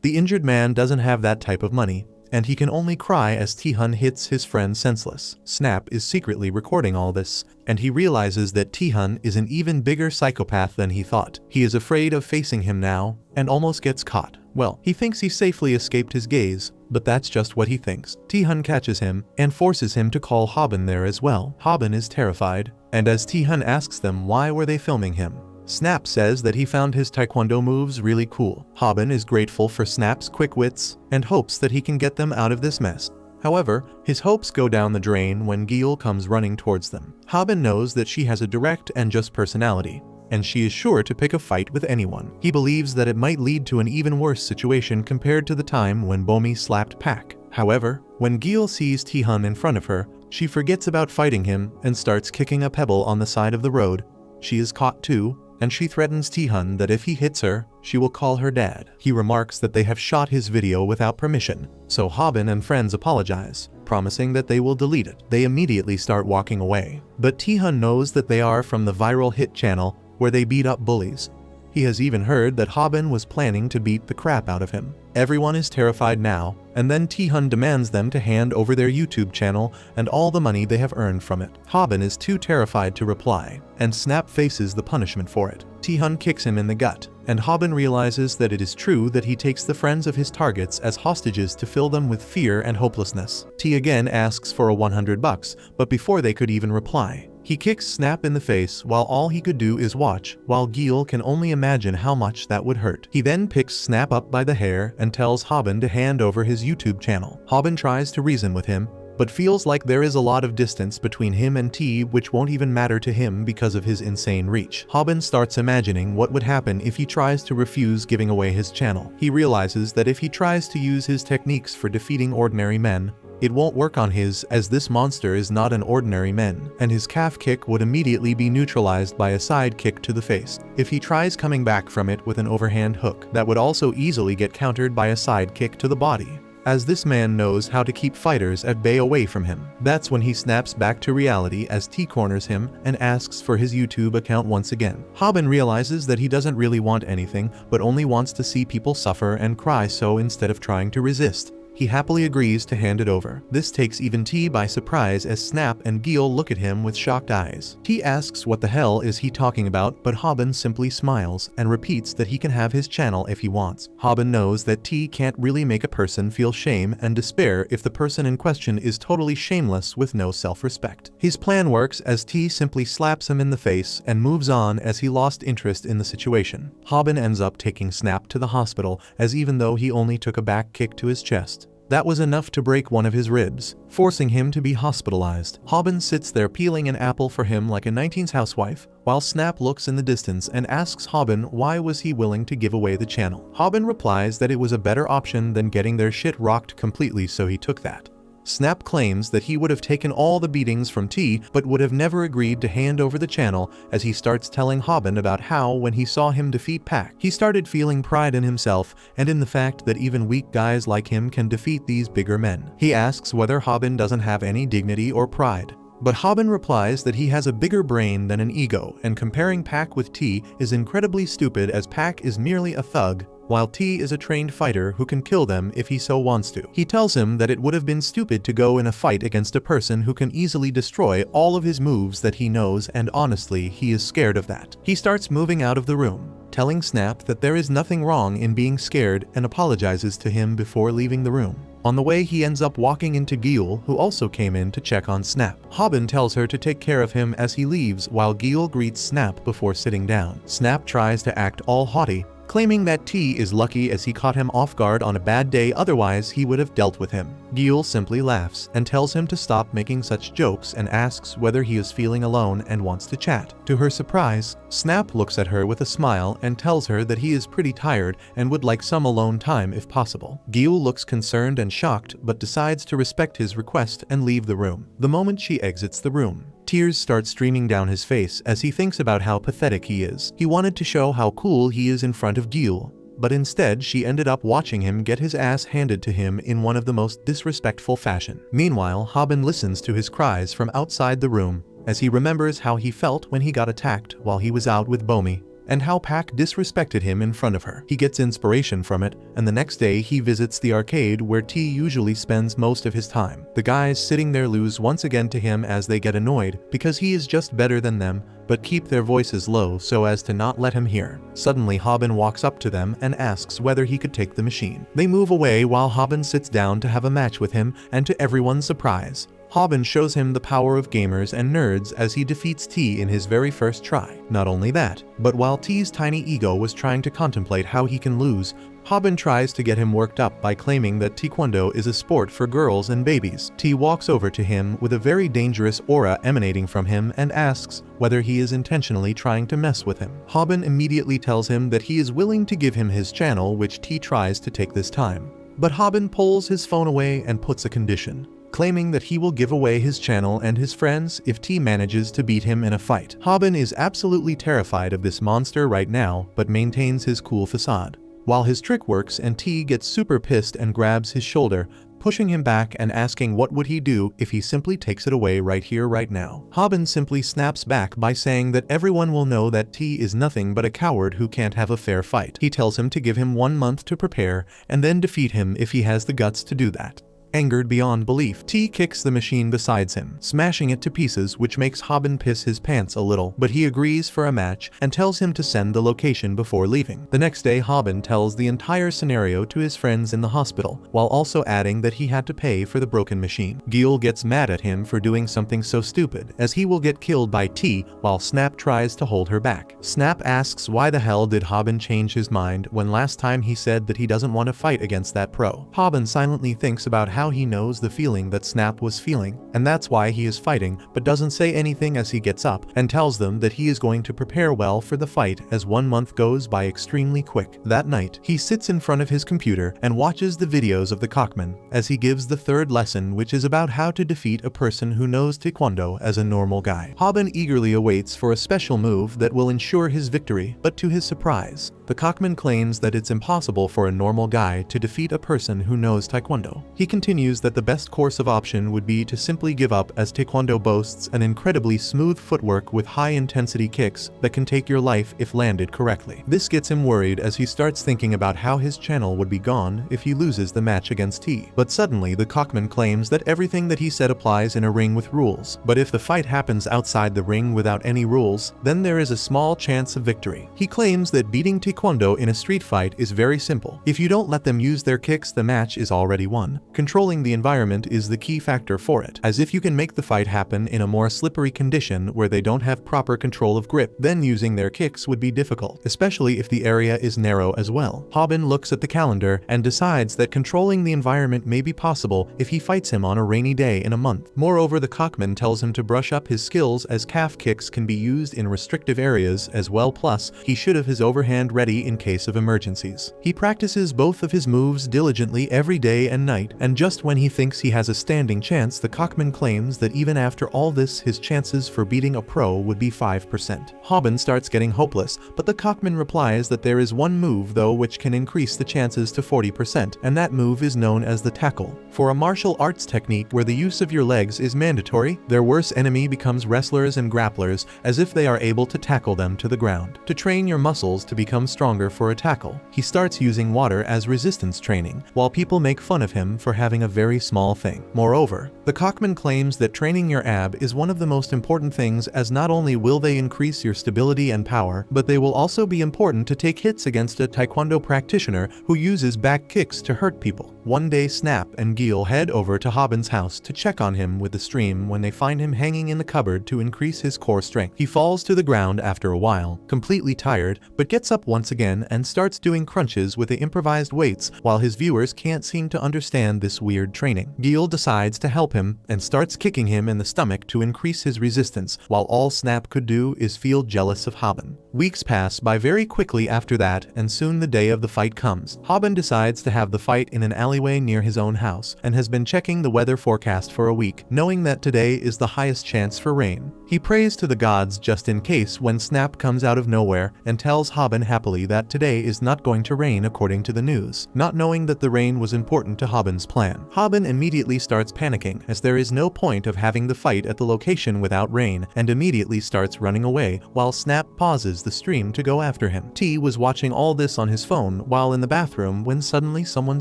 The injured man doesn't have that type of money, and he can only cry as Taehyun hits his friend senseless. Snap is secretly recording all this, and he realizes that Taehyun is an even bigger psychopath than he thought. He is afraid of facing him now, and almost gets caught. Well, he thinks he safely escaped his gaze, but that's just what he thinks. Taehyun catches him and forces him to call Hobin there as well. Hobin is terrified, and as Taehyun asks them why were they filming him, Snap says that he found his taekwondo moves really cool. Hobin is grateful for Snap's quick wits and hopes that he can get them out of this mess. However, his hopes go down the drain when Gil comes running towards them. Hobin knows that she has a direct and just personality, and she is sure to pick a fight with anyone. He believes that it might lead to an even worse situation compared to the time when Bomi slapped Pak. However, when Gil sees Taehyun in front of her, she forgets about fighting him and starts kicking a pebble on the side of the road. She is caught too, and she threatens Taehyun that if he hits her, she will call her dad. He remarks that they have shot his video without permission, so Hobin and friends apologize, promising that they will delete it. They immediately start walking away, but Taehyun knows that they are from the viral hit channel where they beat up bullies. He has even heard that Hobin was planning to beat the crap out of him. Everyone is terrified now, and then Taehyun demands them to hand over their YouTube channel and all the money they have earned from it. Hobin is too terrified to reply, and Snap faces the punishment for it. Taehyun kicks him in the gut, and Hobin realizes that it is true that he takes the friends of his targets as hostages to fill them with fear and hopelessness. T again asks for a $100, but before they could even reply, he kicks Snap in the face while all he could do is watch, while Gil can only imagine how much that would hurt. He then picks Snap up by the hair and tells Hobin to hand over his YouTube channel. Hobin tries to reason with him, but feels like there is a lot of distance between him and T, which won't even matter to him because of his insane reach. Hobin starts imagining what would happen if he tries to refuse giving away his channel. He realizes that if he tries to use his techniques for defeating ordinary men, it won't work on his, as this monster is not an ordinary man, and his calf kick would immediately be neutralized by a side kick to the face. If he tries coming back from it with an overhand hook, that would also easily get countered by a side kick to the body, as this man knows how to keep fighters at bay away from him. That's when he snaps back to reality as T corners him and asks for his YouTube account once again. Hobin realizes that he doesn't really want anything, but only wants to see people suffer and cry, so instead of trying to resist, he happily agrees to hand it over. This takes even T by surprise as Snap and Gil look at him with shocked eyes. T asks what the hell is he talking about, but Hobin simply smiles and repeats that he can have his channel if he wants. Hobin knows that T can't really make a person feel shame and despair if the person in question is totally shameless with no self-respect. His plan works as T simply slaps him in the face and moves on as he lost interest in the situation. Hobin ends up taking Snap to the hospital, as even though he only took a back kick to his chest, that was enough to break one of his ribs, forcing him to be hospitalized. Hobin sits there peeling an apple for him like a 19s housewife, while Snap looks in the distance and asks Hobin why was he willing to give away the channel. Hobin replies that it was a better option than getting their shit rocked completely, so he took that. Snap claims that he would have taken all the beatings from T, but would have never agreed to hand over the channel, as he starts telling Hobin about how, when he saw him defeat Pak, he started feeling pride in himself and in the fact that even weak guys like him can defeat these bigger men. He asks whether Hobin doesn't have any dignity or pride, but Hobin replies that he has a bigger brain than an ego, and comparing Pak with T is incredibly stupid, as Pak is merely a thug, while T is a trained fighter who can kill them if he so wants to. He tells him that it would have been stupid to go in a fight against a person who can easily destroy all of his moves that he knows, and honestly, he is scared of that. He starts moving out of the room, telling Snap that there is nothing wrong in being scared, and apologizes to him before leaving the room. On the way, he ends up walking into Gil, who also came in to check on Snap. Hobin tells her to take care of him as he leaves, while Gil greets Snap before sitting down. Snap tries to act all haughty, claiming that T is lucky as he caught him off guard on a bad day, otherwise he would have dealt with him. Gil simply laughs and tells him to stop making such jokes and asks whether he is feeling alone and wants to chat. To her surprise, Snap looks at her with a smile and tells her that he is pretty tired and would like some alone time if possible. Gil looks concerned and shocked but decides to respect his request and leave the room. The moment she exits the room, tears start streaming down his face as he thinks about how pathetic he is. He wanted to show how cool he is in front of Gil, but instead she ended up watching him get his ass handed to him in one of the most disrespectful fashion. Meanwhile, Hobin listens to his cries from outside the room as he remembers how he felt when he got attacked while he was out with Bomi, and how Pac disrespected him in front of her. He gets inspiration from it, and the next day he visits the arcade where T usually spends most of his time. The guys sitting there lose once again to him as they get annoyed because he is just better than them, but keep their voices low so as to not let him hear. Suddenly Hobin walks up to them and asks whether he could take the machine. They move away while Hobin sits down to have a match with him, and to everyone's surprise, Hobin shows him the power of gamers and nerds as he defeats T in his very first try. Not only that, but while T's tiny ego was trying to contemplate how he can lose, Hobin tries to get him worked up by claiming that Taekwondo is a sport for girls and babies. T walks over to him with a very dangerous aura emanating from him and asks whether he is intentionally trying to mess with him. Hobin immediately tells him that he is willing to give him his channel, which T tries to take this time. But Hobin pulls his phone away and puts a condition, claiming that he will give away his channel and his friends if T manages to beat him in a fight. Hobin is absolutely terrified of this monster right now, but maintains his cool facade. While his trick works and T gets super pissed and grabs his shoulder, pushing him back and asking what would he do if he simply takes it away right here right now. Hobin simply snaps back by saying that everyone will know that T is nothing but a coward who can't have a fair fight. He tells him to give him 1 month to prepare and then defeat him if he has the guts to do that. Angered beyond belief, T kicks the machine besides him, smashing it to pieces, which makes Hobin piss his pants a little, but he agrees for a match and tells him to send the location before leaving. The next day, Hobin tells the entire scenario to his friends in the hospital, while also adding that he had to pay for the broken machine. Gil gets mad at him for doing something so stupid, as he will get killed by T while Snap tries to hold her back. Snap asks why the hell did Hobin change his mind when last time he said that he doesn't want to fight against that pro. Hobin silently thinks about how he knows the feeling that Snap was feeling, and that's why he is fighting, but doesn't say anything as he gets up and tells them that he is going to prepare well for the fight as 1 month goes by extremely quick. That night, he sits in front of his computer and watches the videos of the cockman as he gives the 3rd lesson, which is about how to defeat a person who knows Taekwondo as a normal guy. Hobin eagerly awaits for a special move that will ensure his victory, but to his surprise, the cockman claims that it's impossible for a normal guy to defeat a person who knows Taekwondo. He continues that the best course of option would be to simply give up, as Taekwondo boasts an incredibly smooth footwork with high-intensity kicks that can take your life if landed correctly. This gets him worried as he starts thinking about how his channel would be gone if he loses the match against T. But suddenly, the cockman claims that everything that he said applies in a ring with rules, but if the fight happens outside the ring without any rules, then there is a small chance of victory. He claims that beating Taekwondo in a street fight is very simple. If you don't let them use their kicks, the match is already won. Controlling the environment is the key factor for it, as if you can make the fight happen in a more slippery condition where they don't have proper control of grip, then using their kicks would be difficult, especially if the area is narrow as well. Hobin looks at the calendar and decides that controlling the environment may be possible if he fights him on a rainy day in a month. Moreover, the cockman tells him to brush up his skills as calf kicks can be used in restrictive areas as well, plus he should have his overhand ready in case of emergencies. He practices both of his moves diligently every day and night, and just when he thinks he has a standing chance, the cockman claims that even after all this, his chances for beating a pro would be 5%. Hobin starts getting hopeless, but the cockman replies that there is one move though which can increase the chances to 40%, and that move is known as the tackle. For a martial arts technique where the use of your legs is mandatory, their worst enemy becomes wrestlers and grapplers, as if they are able to tackle them to the ground. To train your muscles to become stronger for a tackle, he starts using water as resistance training, while people make fun of him for having a very small thing. Moreover, the cockman claims that training your ab is one of the most important things, as not only will they increase your stability and power, but they will also be important to take hits against a Taekwondo practitioner who uses back kicks to hurt people. One day, Snap and Gil head over to Hobin's house to check on him with the stream when they find him hanging in the cupboard to increase his core strength. He falls to the ground after a while, completely tired, but gets up once once again and starts doing crunches with the improvised weights while his viewers can't seem to understand this weird training. Gil decides to help him and starts kicking him in the stomach to increase his resistance, while all Snap could do is feel jealous of Hobin. Weeks pass by very quickly after that, and soon the day of the fight comes. Hobin decides to have the fight in an alleyway near his own house and has been checking the weather forecast for a week, knowing that today is the highest chance for rain. He prays to the gods just in case when Snap comes out of nowhere and tells Hobin happily that today is not going to rain according to the news, not knowing that the rain was important to Hobin's plan. Hobin immediately starts panicking as there is no point of having the fight at the location without rain, and immediately starts running away while Snap pauses the stream to go after him. T was watching all this on his phone while in the bathroom when suddenly someone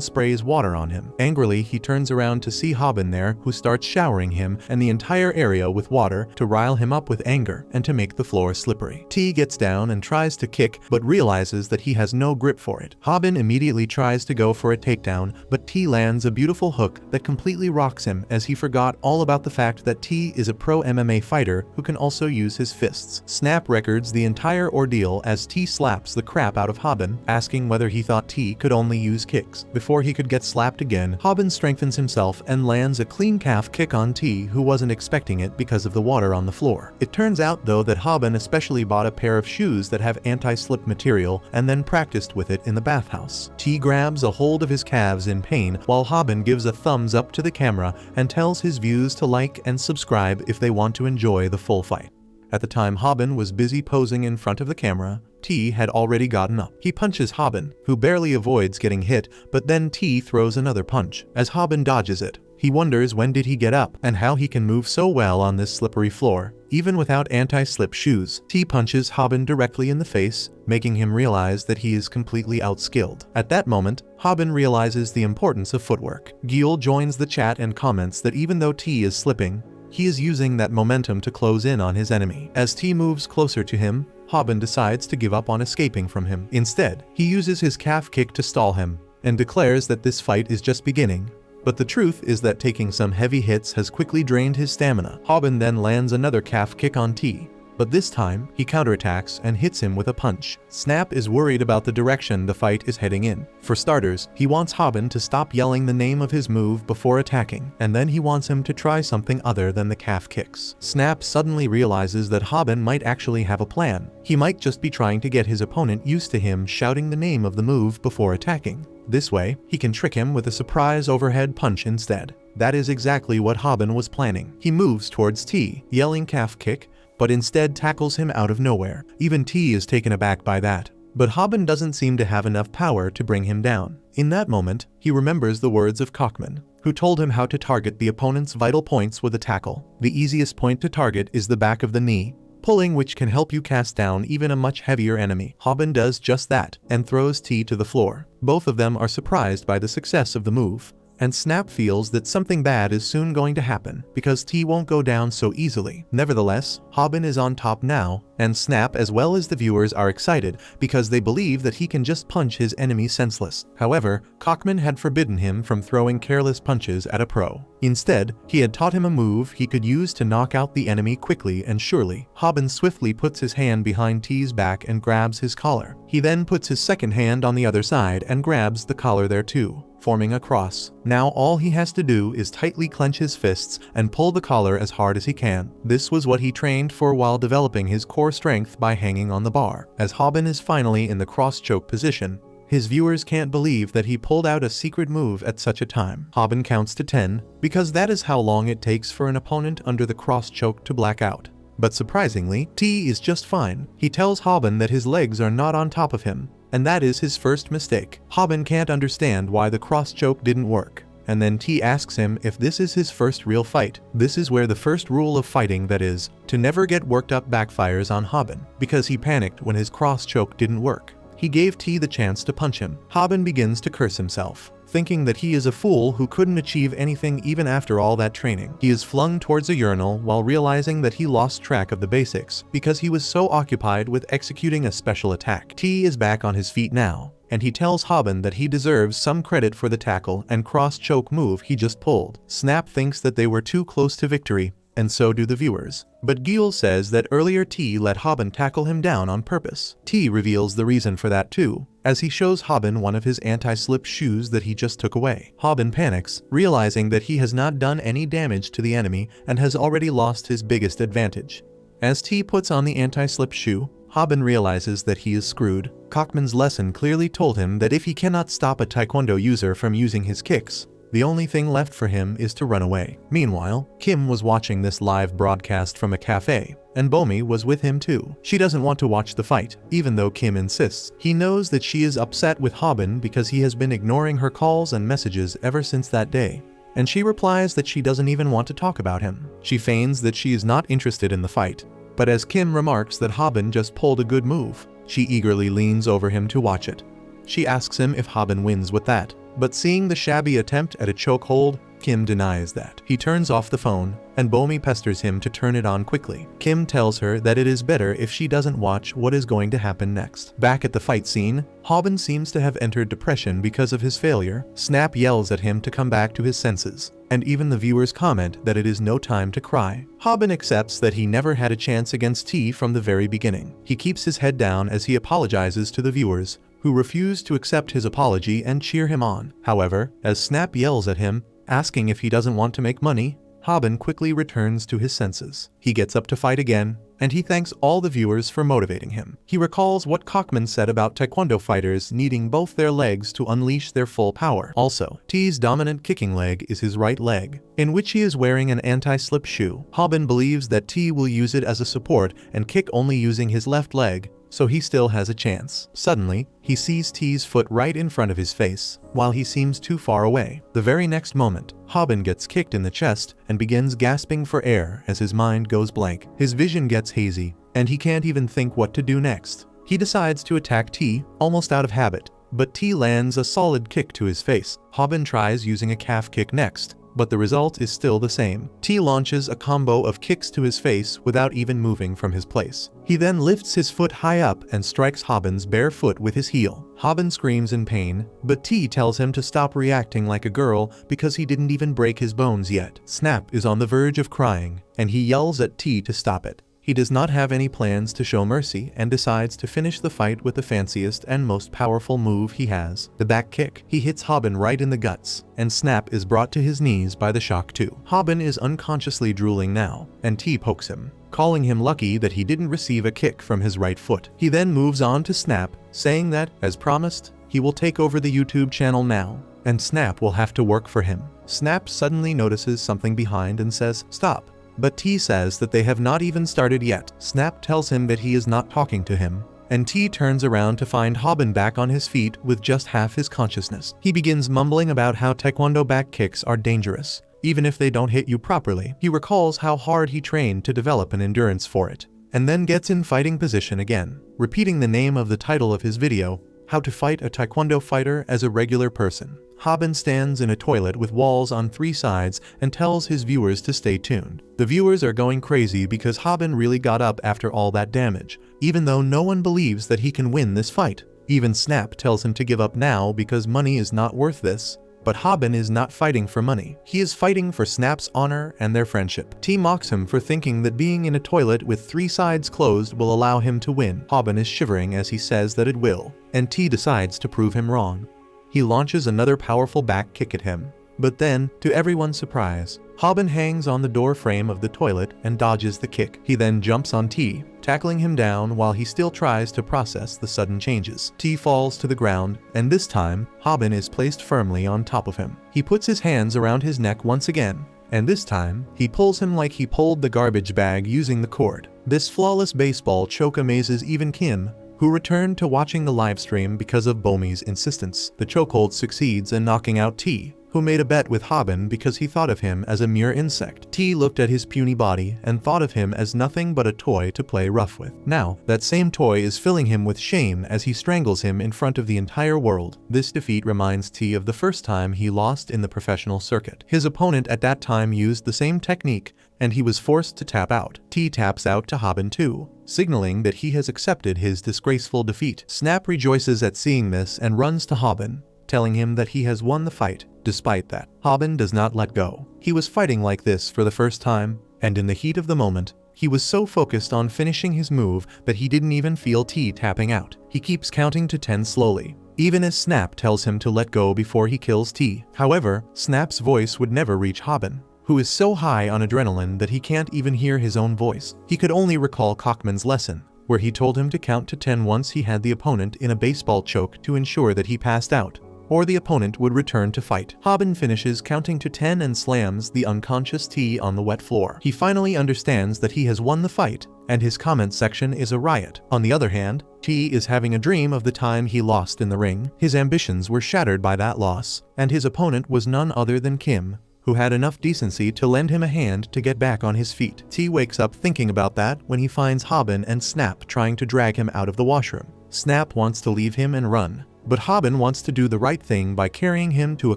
sprays water on him. Angrily, he turns around to see Hobin there, who starts showering him and the entire area with water to rile him up with anger and to make the floor slippery. T gets down and tries to kick but realizes that he has no grip for it. Hobin immediately tries to go for a takedown, but T lands a beautiful hook that completely rocks him as he forgot all about the fact that T is a pro MMA fighter who can also use his fists. Snap records the entire ordeal as T slaps the crap out of Hobin, asking whether he thought T could only use kicks. Before he could get slapped again, Hobin strengthens himself and lands a clean calf kick on T, who wasn't expecting it because of the water on the floor. It turns out though that Hobin especially bought a pair of shoes that have anti-slip material and then practiced with it in the bathhouse. T grabs a hold of his calves in pain while Hobin gives a thumbs up to the camera and tells his views to like and subscribe if they want to enjoy the full fight. At the time Hobin was busy posing in front of the camera, T had already gotten up. He punches Hobin, who barely avoids getting hit, but then T throws another punch. As Hobin dodges it, he wonders when did he get up and how he can move so well on this slippery floor, even without anti-slip shoes. T punches Hobin directly in the face, making him realize that he is completely outskilled. At that moment, Hobin realizes the importance of footwork. Gil joins the chat and comments that even though T is slipping, he is using that momentum to close in on his enemy. As T moves closer to him, Hobin decides to give up on escaping from him. Instead, he uses his calf kick to stall him and declares that this fight is just beginning. But the truth is that taking some heavy hits has quickly drained his stamina. Hobin then lands another calf kick on T, but this time he counterattacks and hits him with a punch. Snap is worried about the direction the fight is heading in. For starters, he wants Hobin to stop yelling the name of his move before attacking, and then he wants him to try something other than the calf kicks. Snap suddenly realizes that Hobin might actually have a plan. He might just be trying to get his opponent used to him shouting the name of the move before attacking. This way, he can trick him with a surprise overhead punch instead. That is exactly what Hobin was planning. He moves towards T, yelling calf kick, but instead tackles him out of nowhere. Even T is taken aback by that. But Hobin doesn't seem to have enough power to bring him down. In that moment, he remembers the words of Cockman, who told him how to target the opponent's vital points with a tackle. The easiest point to target is the back of the knee, pulling which can help you cast down even a much heavier enemy. Hobin does just that and throws T to the floor. Both of them are surprised by the success of the move, and Snap feels that something bad is soon going to happen because T won't go down so easily. Nevertheless, Hobin is on top now, and Snap as well as the viewers are excited because they believe that he can just punch his enemy senseless. However, Cockman had forbidden him from throwing careless punches at a pro. Instead, he had taught him a move he could use to knock out the enemy quickly and surely. Hobin swiftly puts his hand behind T's back and grabs his collar. He then puts his second hand on the other side and grabs the collar there too, forming a cross. Now all he has to do is tightly clench his fists and pull the collar as hard as he can. This was what he trained for while developing his core strength by hanging on the bar. As Hobin is finally in the cross-choke position, his viewers can't believe that he pulled out a secret move at such a time. Hobin counts to 10, because that is how long it takes for an opponent under the cross-choke to black out. But surprisingly, T is just fine. He tells Hobin that his legs are not on top of him, and that is his first mistake. Hobin can't understand why the cross-choke didn't work, and then T asks him if this is his first real fight. This is where the first rule of fighting, that is, to never get worked up, backfires on Hobin, because he panicked when his cross-choke didn't work. He gave T the chance to punch him. Hobin begins to curse himself, thinking that he is a fool who couldn't achieve anything even after all that training. He is flung towards a urinal while realizing that he lost track of the basics because he was so occupied with executing a special attack. T is back on his feet now, and he tells Hobin that he deserves some credit for the tackle and cross-choke move he just pulled. Snap thinks that they were too close to victory, and so do the viewers. But Gil says that earlier T let Hobin tackle him down on purpose. T reveals the reason for that too, as he shows Hobin one of his anti-slip shoes that he just took away. Hobin panics, realizing that he has not done any damage to the enemy and has already lost his biggest advantage. As T puts on the anti-slip shoe, Hobin realizes that he is screwed. Cockman's lesson clearly told him that if he cannot stop a taekwondo user from using his kicks, the only thing left for him is to run away. Meanwhile, Kim was watching this live broadcast from a cafe, and Bomi was with him too. She doesn't want to watch the fight, even though Kim insists. He knows that she is upset with Hobin because he has been ignoring her calls and messages ever since that day. And she replies that she doesn't even want to talk about him. She feigns that she is not interested in the fight. But as Kim remarks that Hobin just pulled a good move, she eagerly leans over him to watch it. She asks him if Hobin wins with that, but seeing the shabby attempt at a chokehold, Kim denies that. He turns off the phone, and Bomi pesters him to turn it on quickly. Kim tells her that it is better if she doesn't watch what is going to happen next. Back at the fight scene, Hobin seems to have entered depression because of his failure. Snap yells at him to come back to his senses, and even the viewers comment that it is no time to cry. Hobin accepts that he never had a chance against T from the very beginning. He keeps his head down as he apologizes to the viewers, who refuse to accept his apology and cheer him on. However, as Snap yells at him, asking if he doesn't want to make money, Hobin quickly returns to his senses. He gets up to fight again, and he thanks all the viewers for motivating him. He recalls what Cockman said about taekwondo fighters needing both their legs to unleash their full power. Also, T's dominant kicking leg is his right leg, in which he is wearing an anti-slip shoe. Hobin believes that T will use it as a support and kick only using his left leg, so he still has a chance. Suddenly, he sees T's foot right in front of his face, while he seems too far away. The very next moment, Hobin gets kicked in the chest and begins gasping for air as his mind goes blank. His vision gets hazy, and he can't even think what to do next. He decides to attack T, almost out of habit, but T lands a solid kick to his face. Hobin tries using a calf kick next, but the result is still the same. T launches a combo of kicks to his face without even moving from his place. He then lifts his foot high up and strikes Hobin's bare foot with his heel. Hobin screams in pain, but T tells him to stop reacting like a girl because he didn't even break his bones yet. Snap is on the verge of crying, and he yells at T to stop it. He does not have any plans to show mercy and decides to finish the fight with the fanciest and most powerful move he has, the back kick. He hits Hobin right in the guts, and Snap is brought to his knees by the shock too. Hobin is unconsciously drooling now, and T pokes him, calling him lucky that he didn't receive a kick from his right foot. He then moves on to Snap, saying that, as promised, he will take over the YouTube channel now, and Snap will have to work for him. Snap suddenly notices something behind and says, "Stop." But T says that they have not even started yet. Snap tells him that he is not talking to him, and T turns around to find Hobin back on his feet with just half his consciousness. He begins mumbling about how taekwondo back kicks are dangerous, even if they don't hit you properly. He recalls how hard he trained to develop an endurance for it, and then gets in fighting position again, repeating the name of the title of his video, How to Fight a Taekwondo Fighter as a Regular Person. Hobin stands in a toilet with walls on 3 sides and tells his viewers to stay tuned. The viewers are going crazy because Hobin really got up after all that damage, even though no one believes that he can win this fight. Even Snap tells him to give up now because money is not worth this. But Hobin is not fighting for money. He is fighting for Snap's honor and their friendship. T mocks him for thinking that being in a toilet with 3 sides closed will allow him to win. Hobin is shivering as he says that it will, and T decides to prove him wrong. He launches another powerful back kick at him. But then, to everyone's surprise, Hobin hangs on the door frame of the toilet and dodges the kick. He then jumps on T, tackling him down while he still tries to process the sudden changes. T falls to the ground, and this time, Hobin is placed firmly on top of him. He puts his hands around his neck once again, and this time, he pulls him like he pulled the garbage bag using the cord. This flawless baseball choke amazes even Kim, who returned to watching the livestream because of Bomi's insistence. The chokehold succeeds in knocking out T, who made a bet with Hobin because he thought of him as a mere insect. T looked at his puny body and thought of him as nothing but a toy to play rough with. Now, that same toy is filling him with shame as he strangles him in front of the entire world. This defeat reminds T of the first time he lost in the professional circuit. His opponent at that time used the same technique, and he was forced to tap out. T taps out to Hobin too, signaling that he has accepted his disgraceful defeat. Snap rejoices at seeing this and runs to Hobin, telling him that he has won the fight. Despite that, Hobin does not let go. He was fighting like this for the first time, And in the heat of the moment, he was so focused on finishing his move that he didn't even feel T tapping out. He keeps counting to 10 slowly, even as Snap tells him to let go before he kills T. However, Snap's voice would never reach Hobin, who is so high on adrenaline that he can't even hear his own voice. He could only recall Cockman's lesson, where he told him to count to 10 once he had the opponent in a baseball choke to ensure that he passed out, or the opponent would return to fight. Hobin finishes counting to 10 and slams the unconscious T on the wet floor. He finally understands that he has won the fight, and his comment section is a riot. On the other hand, T is having a dream of the time he lost in the ring. His ambitions were shattered by that loss, and his opponent was none other than Kim, who had enough decency to lend him a hand to get back on his feet. T wakes up thinking about that when he finds Hobin and Snap trying to drag him out of the washroom. Snap wants to leave him and run, but Hobin wants to do the right thing by carrying him to a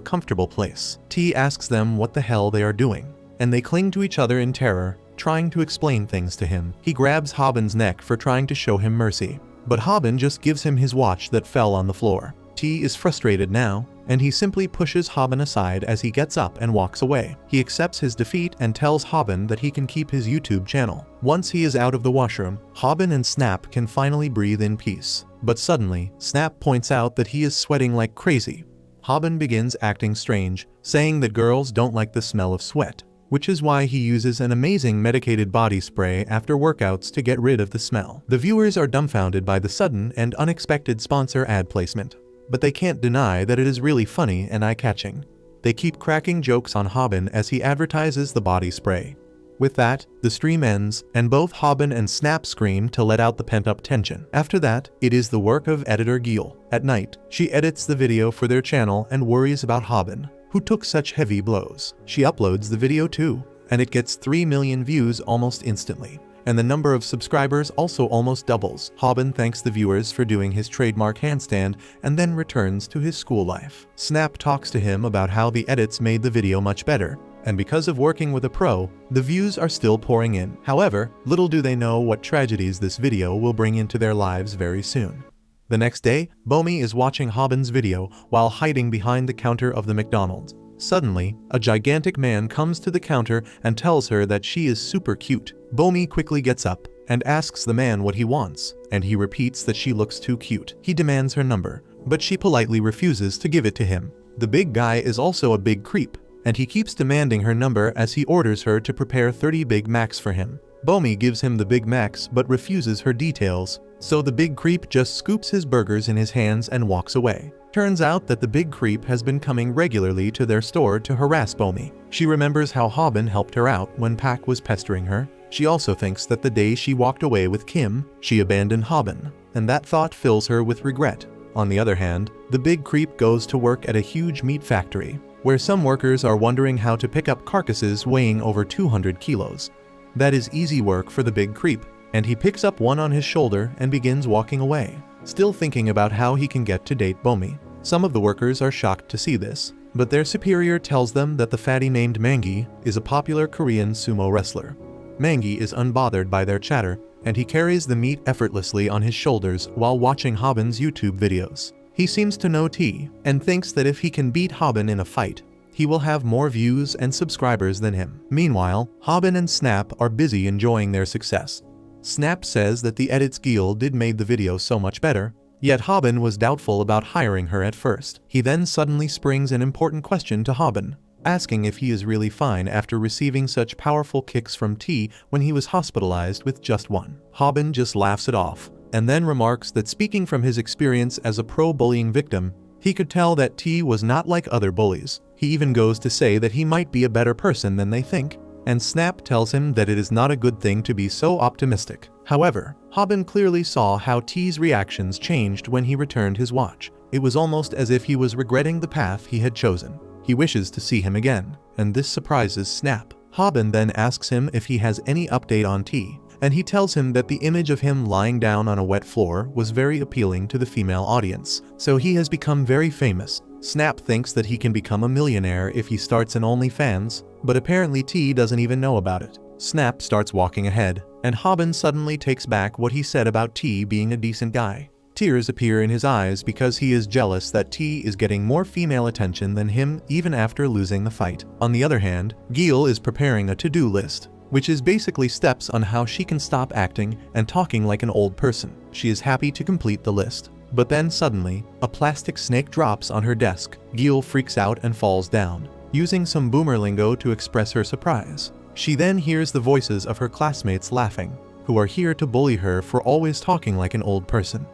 comfortable place. T asks them what the hell they are doing, and they cling to each other in terror, trying to explain things to him. He grabs Hobin's neck for trying to show him mercy, but Hobin just gives him his watch that fell on the floor. T is frustrated now, and he simply pushes Hobin aside as he gets up and walks away. He accepts his defeat and tells Hobin that he can keep his YouTube channel. Once he is out of the washroom, Hobin and Snap can finally breathe in peace. But suddenly, Snap points out that he is sweating like crazy. Hobin begins acting strange, saying that girls don't like the smell of sweat, which is why he uses an amazing medicated body spray after workouts to get rid of the smell. The viewers are dumbfounded by the sudden and unexpected sponsor ad placement, but they can't deny that it is really funny and eye-catching. They keep cracking jokes on Hobin as he advertises the body spray. With that, the stream ends, and both Hobin and Snap scream to let out the pent-up tension. After that, it is the work of editor Gil. At night, she edits the video for their channel and worries about Hobin, who took such heavy blows. She uploads the video too, and it gets 3 million views almost instantly, and the number of subscribers also almost doubles. Hobin thanks the viewers for doing his trademark handstand and then returns to his school life. Snap talks to him about how the edits made the video much better, and because of working with a pro, the views are still pouring in. However, little do they know what tragedies this video will bring into their lives very soon. The next day, Bomi is watching Hobin's video while hiding behind the counter of the McDonald's. Suddenly, a gigantic man comes to the counter and tells her that she is super cute. Bomi quickly gets up and asks the man what he wants, and he repeats that she looks too cute. He demands her number, but she politely refuses to give it to him. The big guy is also a big creep, and he keeps demanding her number as he orders her to prepare 30 Big Macs for him. Bomi gives him the Big Macs but refuses her details, so the big creep just scoops his burgers in his hands and walks away. Turns out that the big creep has been coming regularly to their store to harass Bomi. She remembers how Hobin helped her out when Pac was pestering her. She also thinks that the day she walked away with Kim, she abandoned Hobin, and that thought fills her with regret. On the other hand, the big creep goes to work at a huge meat factory, where some workers are wondering how to pick up carcasses weighing over 200 kilos. That is easy work for the big creep, and he picks up one on his shoulder and begins walking away, still thinking about how he can get to date Bomi. Some of the workers are shocked to see this, but their superior tells them that the fatty named Mangi is a popular Korean sumo wrestler. Mangi is unbothered by their chatter, and he carries the meat effortlessly on his shoulders while watching Hobin's YouTube videos. He seems to know T, and thinks that if he can beat Hobin in a fight, he will have more views and subscribers than him. Meanwhile, Hobin and Snap are busy enjoying their success. Snap says that the edits Gil did made the video so much better, yet Hobin was doubtful about hiring her at first. He then suddenly springs an important question to Hobin, asking if he is really fine after receiving such powerful kicks from T when he was hospitalized with just one. Hobin just laughs it off, and then remarks that speaking from his experience as a pro-bullying victim, he could tell that T was not like other bullies. He even goes to say that he might be a better person than they think, and Snap tells him that it is not a good thing to be so optimistic. However, Hobin clearly saw how T's reactions changed when he returned his watch. It was almost as if he was regretting the path he had chosen. He wishes to see him again, and this surprises Snap. Hobin then asks him if he has any update on T, and he tells him that the image of him lying down on a wet floor was very appealing to the female audience, so he has become very famous. Snap thinks that he can become a millionaire if he starts an OnlyFans, but apparently T doesn't even know about it. Snap starts walking ahead, and Hobin suddenly takes back what he said about T being a decent guy. Tears appear in his eyes because he is jealous that T is getting more female attention than him even after losing the fight. On the other hand, Gil is preparing a to-do list, which is basically steps on how she can stop acting and talking like an old person. She is happy to complete the list. But then suddenly, a plastic snake drops on her desk. Gil freaks out and falls down, using some boomer lingo to express her surprise. She then hears the voices of her classmates laughing, who are here to bully her for always talking like an old person.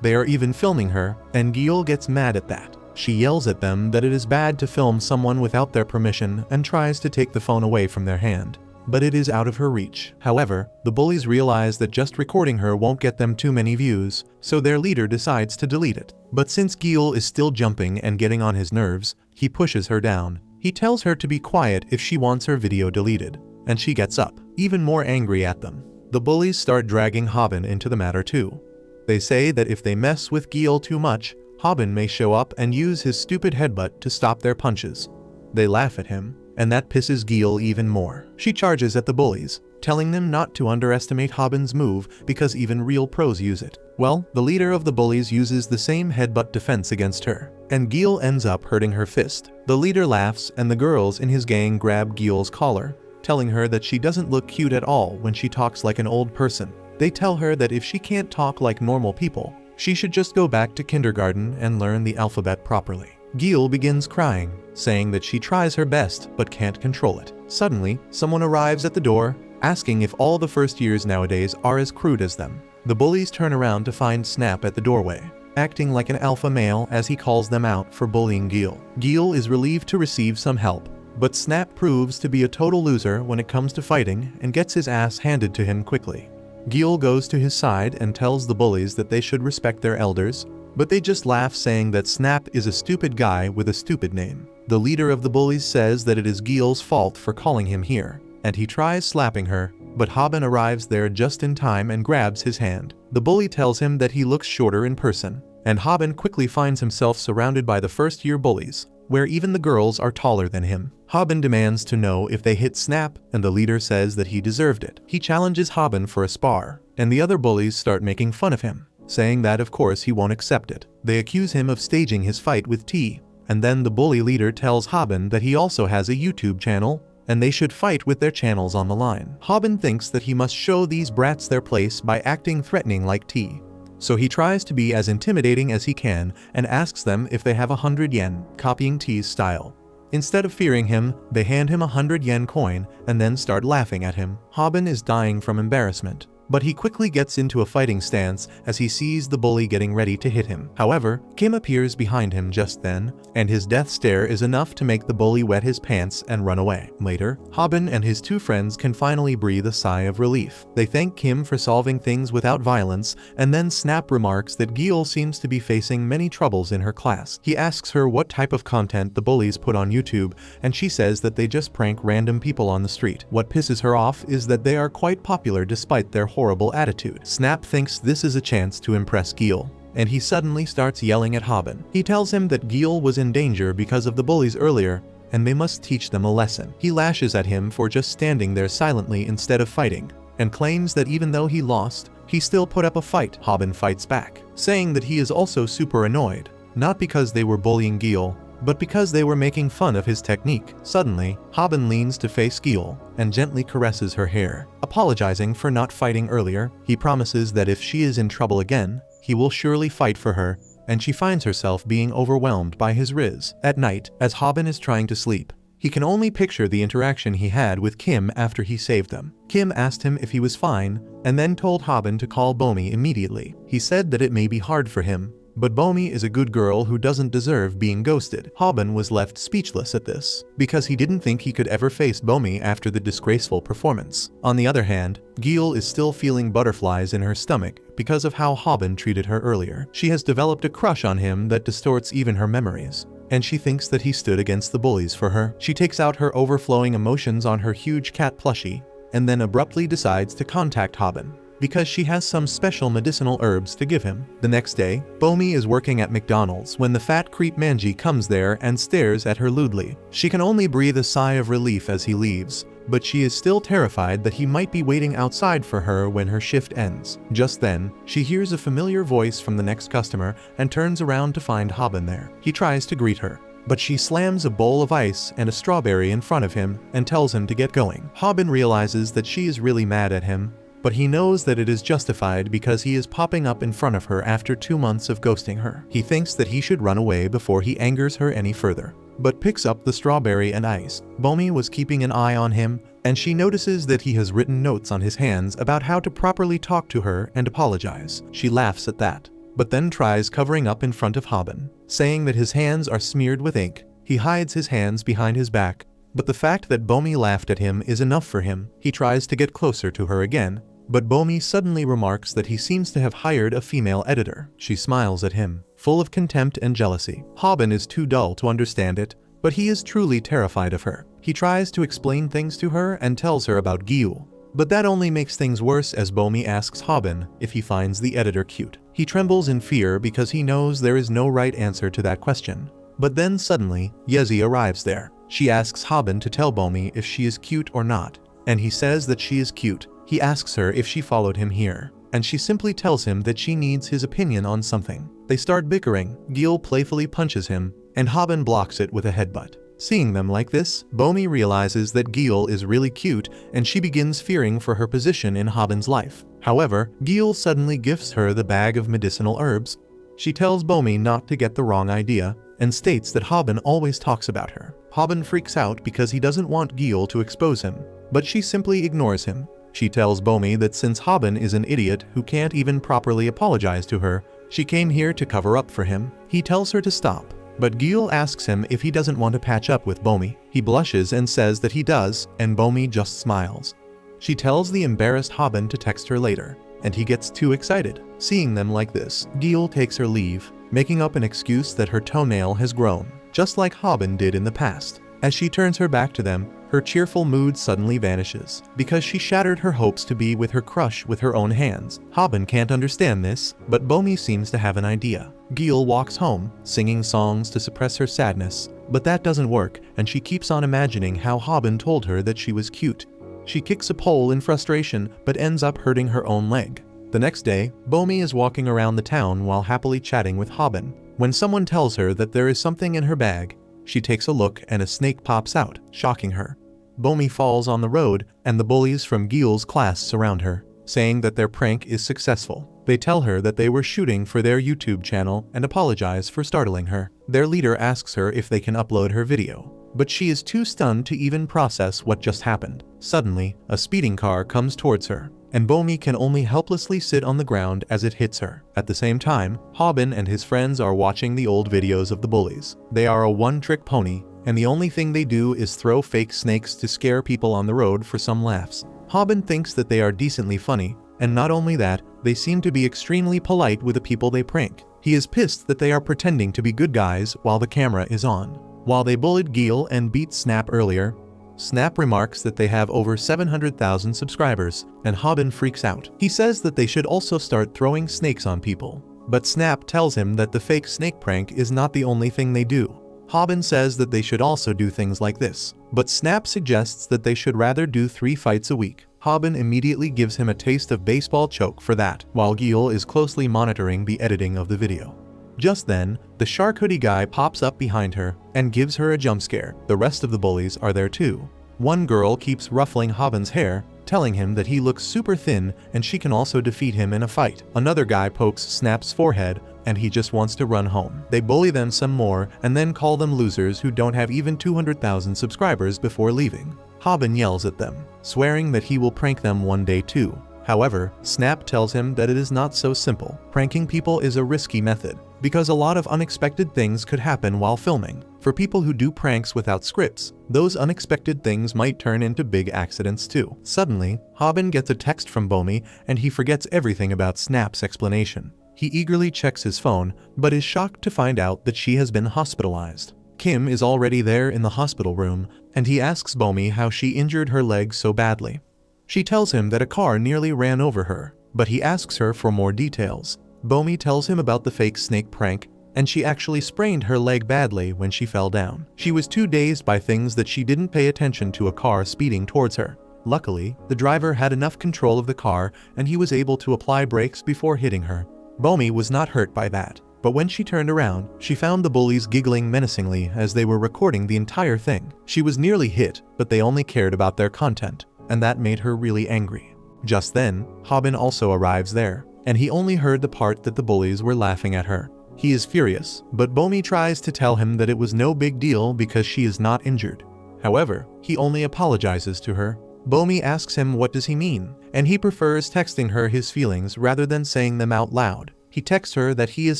They are even filming her, and Gil gets mad at that. She yells at them that it is bad to film someone without their permission and tries to take the phone away from their hand. But it is out of her reach. However, the bullies realize that just recording her won't get them too many views, so their leader decides to delete it. But since Gil is still jumping and getting on his nerves, he pushes her down. He tells her to be quiet if she wants her video deleted, and she gets up, even more angry at them. The bullies start dragging Hobin into the matter too. They say that if they mess with Gil too much, Hobin may show up and use his stupid headbutt to stop their punches. They laugh at him, and that pisses Gil even more. She charges at the bullies, telling them not to underestimate Hobin's move because even real pros use it. Well, the leader of the bullies uses the same headbutt defense against her, and Gil ends up hurting her fist. The leader laughs and the girls in his gang grab Gil's collar, telling her that she doesn't look cute at all when she talks like an old person. They tell her that if she can't talk like normal people, she should just go back to kindergarten and learn the alphabet properly. Gil begins crying, saying that she tries her best but can't control it. Suddenly, someone arrives at the door, asking if all the first years nowadays are as crude as them. The bullies turn around to find Snap at the doorway, acting like an alpha male as he calls them out for bullying Gil. Gil is relieved to receive some help, but Snap proves to be a total loser when it comes to fighting and gets his ass handed to him quickly. Gil goes to his side and tells the bullies that they should respect their elders, but they just laugh, saying that Snap is a stupid guy with a stupid name. The leader of the bullies says that it is Gil's fault for calling him here, and he tries slapping her, but Hobin arrives there just in time and grabs his hand. The bully tells him that he looks shorter in person, and Hobin quickly finds himself surrounded by the first-year bullies, where even the girls are taller than him. Hobin demands to know if they hit Snap, and the leader says that he deserved it. He challenges Hobin for a spar, and the other bullies start making fun of him, saying that of course he won't accept it. They accuse him of staging his fight with T, and then the bully leader tells Hobin that he also has a YouTube channel, and they should fight with their channels on the line. Hobin thinks that he must show these brats their place by acting threatening like T. So he tries to be as intimidating as he can and asks them if they have 100 yen, copying T's style. Instead of fearing him, they hand him a 100 yen coin and then start laughing at him. Hobin is dying from embarrassment, but he quickly gets into a fighting stance as he sees the bully getting ready to hit him. However, Kim appears behind him just then, and his death stare is enough to make the bully wet his pants and run away. Later, Hobin and his two friends can finally breathe a sigh of relief. They thank Kim for solving things without violence, and then Snap remarks that Gil seems to be facing many troubles in her class. He asks her what type of content the bullies put on YouTube, and she says that they just prank random people on the street. What pisses her off is that they are quite popular despite their horrible attitude. Snap thinks this is a chance to impress Gil, and he suddenly starts yelling at Hobin. He tells him that Gil was in danger because of the bullies earlier, and they must teach them a lesson. He lashes at him for just standing there silently instead of fighting, and claims that even though he lost, he still put up a fight. Hobin fights back, saying that he is also super annoyed, not because they were bullying Gil, but because they were making fun of his technique. Suddenly, Hobin leans to face Gil and gently caresses her hair. Apologizing for not fighting earlier, he promises that if she is in trouble again, he will surely fight for her, and she finds herself being overwhelmed by his riz. At night, as Hobin is trying to sleep, he can only picture the interaction he had with Kim after he saved them. Kim asked him if he was fine, and then told Hobin to call Bomi immediately. He said that it may be hard for him, but Bomi is a good girl who doesn't deserve being ghosted. Hobin was left speechless at this, because he didn't think he could ever face Bomi after the disgraceful performance. On the other hand, Gil is still feeling butterflies in her stomach because of how Hobin treated her earlier. She has developed a crush on him that distorts even her memories, and she thinks that he stood against the bullies for her. She takes out her overflowing emotions on her huge cat plushie, and then abruptly decides to contact Hobin, because she has some special medicinal herbs to give him. The next day, Bomi is working at McDonald's when the fat creep Manji comes there and stares at her lewdly. She can only breathe a sigh of relief as he leaves, but she is still terrified that he might be waiting outside for her when her shift ends. Just then, she hears a familiar voice from the next customer and turns around to find Hobin there. He tries to greet her, but she slams a bowl of ice and a strawberry in front of him and tells him to get going. Hobin realizes that she is really mad at him, but he knows that it is justified because he is popping up in front of her after 2 months of ghosting her. He thinks that he should run away before he angers her any further, but picks up the strawberry and ice. Bomi was keeping an eye on him, and she notices that he has written notes on his hands about how to properly talk to her and apologize. She laughs at that, but then tries covering up in front of Hobin, saying that his hands are smeared with ink. He hides his hands behind his back, but the fact that Bomi laughed at him is enough for him. He tries to get closer to her again, but Bomi suddenly remarks that he seems to have hired a female editor. She smiles at him, full of contempt and jealousy. Hobin is too dull to understand it, but he is truly terrified of her. He tries to explain things to her and tells her about Gil, but that only makes things worse as Bomi asks Hobin if he finds the editor cute. He trembles in fear because he knows there is no right answer to that question. But then suddenly, Yezi arrives there. She asks Hobin to tell Bomi if she is cute or not, and he says that she is cute. He asks her if she followed him here, and she simply tells him that she needs his opinion on something. They start bickering. Gil playfully punches him, and Hobin blocks it with a headbutt. Seeing them like this, Bomi realizes that Gil is really cute, and she begins fearing for her position in Hobin's life. However, Gil suddenly gifts her the bag of medicinal herbs. She tells Bomi not to get the wrong idea, and states that Hobin always talks about her. Hobin freaks out because he doesn't want Gil to expose him, but she simply ignores him. She tells Bomi that since Hobin is an idiot who can't even properly apologize to her, she came here to cover up for him. He tells her to stop, but Gil asks him if he doesn't want to patch up with Bomi. He blushes and says that he does, and Bomi just smiles. She tells the embarrassed Hobin to text her later, and he gets too excited. Seeing them like this, Gil takes her leave, making up an excuse that her toenail has grown, just like Hobin did in the past. As she turns her back to them, her cheerful mood suddenly vanishes, because she shattered her hopes to be with her crush with her own hands. Hobin can't understand this, but Bomi seems to have an idea. Gil walks home, singing songs to suppress her sadness, but that doesn't work, and she keeps on imagining how Hobin told her that she was cute. She kicks a pole in frustration, but ends up hurting her own leg. The next day, Bomi is walking around the town while happily chatting with Hobin, when someone tells her that there is something in her bag. She takes a look and a snake pops out, shocking her. Bomi falls on the road, and the bullies from Gil's class surround her, saying that their prank is successful. They tell her that they were shooting for their YouTube channel and apologize for startling her. Their leader asks her if they can upload her video, but she is too stunned to even process what just happened. Suddenly, a speeding car comes towards her, and Bomi can only helplessly sit on the ground as it hits her. At the same time, Hobin and his friends are watching the old videos of the bullies. They are a one-trick pony, and the only thing they do is throw fake snakes to scare people on the road for some laughs. Hobin thinks that they are decently funny, and not only that, they seem to be extremely polite with the people they prank. He is pissed that they are pretending to be good guys while the camera is on. While they bullied Gil and beat Snap earlier, Snap remarks that they have over 700,000 subscribers, and Hobin freaks out. He says that they should also start throwing snakes on people, but Snap tells him that the fake snake prank is not the only thing they do. Hobin says that they should also do things like this, but Snap suggests that they should rather do 3 fights a week. Hobin immediately gives him a taste of baseball choke for that, while Gil is closely monitoring the editing of the video. Just then, the shark hoodie guy pops up behind her and gives her a jump scare. The rest of the bullies are there too. One girl keeps ruffling Hobin's hair, telling him that he looks super thin and she can also defeat him in a fight. Another guy pokes Snap's forehead and he just wants to run home. They bully them some more and then call them losers who don't have even 200,000 subscribers before leaving. Hobin yells at them, swearing that he will prank them one day too. However, Snap tells him that it is not so simple. Pranking people is a risky method, because a lot of unexpected things could happen while filming. For people who do pranks without scripts, those unexpected things might turn into big accidents too. Suddenly, Hobin gets a text from Bomi and he forgets everything about Snap's explanation. He eagerly checks his phone, but is shocked to find out that she has been hospitalized. Kim is already there in the hospital room, and he asks Bomi how she injured her leg so badly. She tells him that a car nearly ran over her, but he asks her for more details. Bomi tells him about the fake snake prank, and she actually sprained her leg badly when she fell down. She was too dazed by things that she didn't pay attention to a car speeding towards her. Luckily, the driver had enough control of the car and he was able to apply brakes before hitting her. Bomi was not hurt by that. But when she turned around, she found the bullies giggling menacingly as they were recording the entire thing. She was nearly hit, but they only cared about their content, and that made her really angry. Just then, Hobin also arrives there, and he only heard the part that the bullies were laughing at her. He is furious, but Bomi tries to tell him that it was no big deal because she is not injured. However, he only apologizes to her. Bomi asks him what does he mean, and he prefers texting her his feelings rather than saying them out loud. He texts her that he is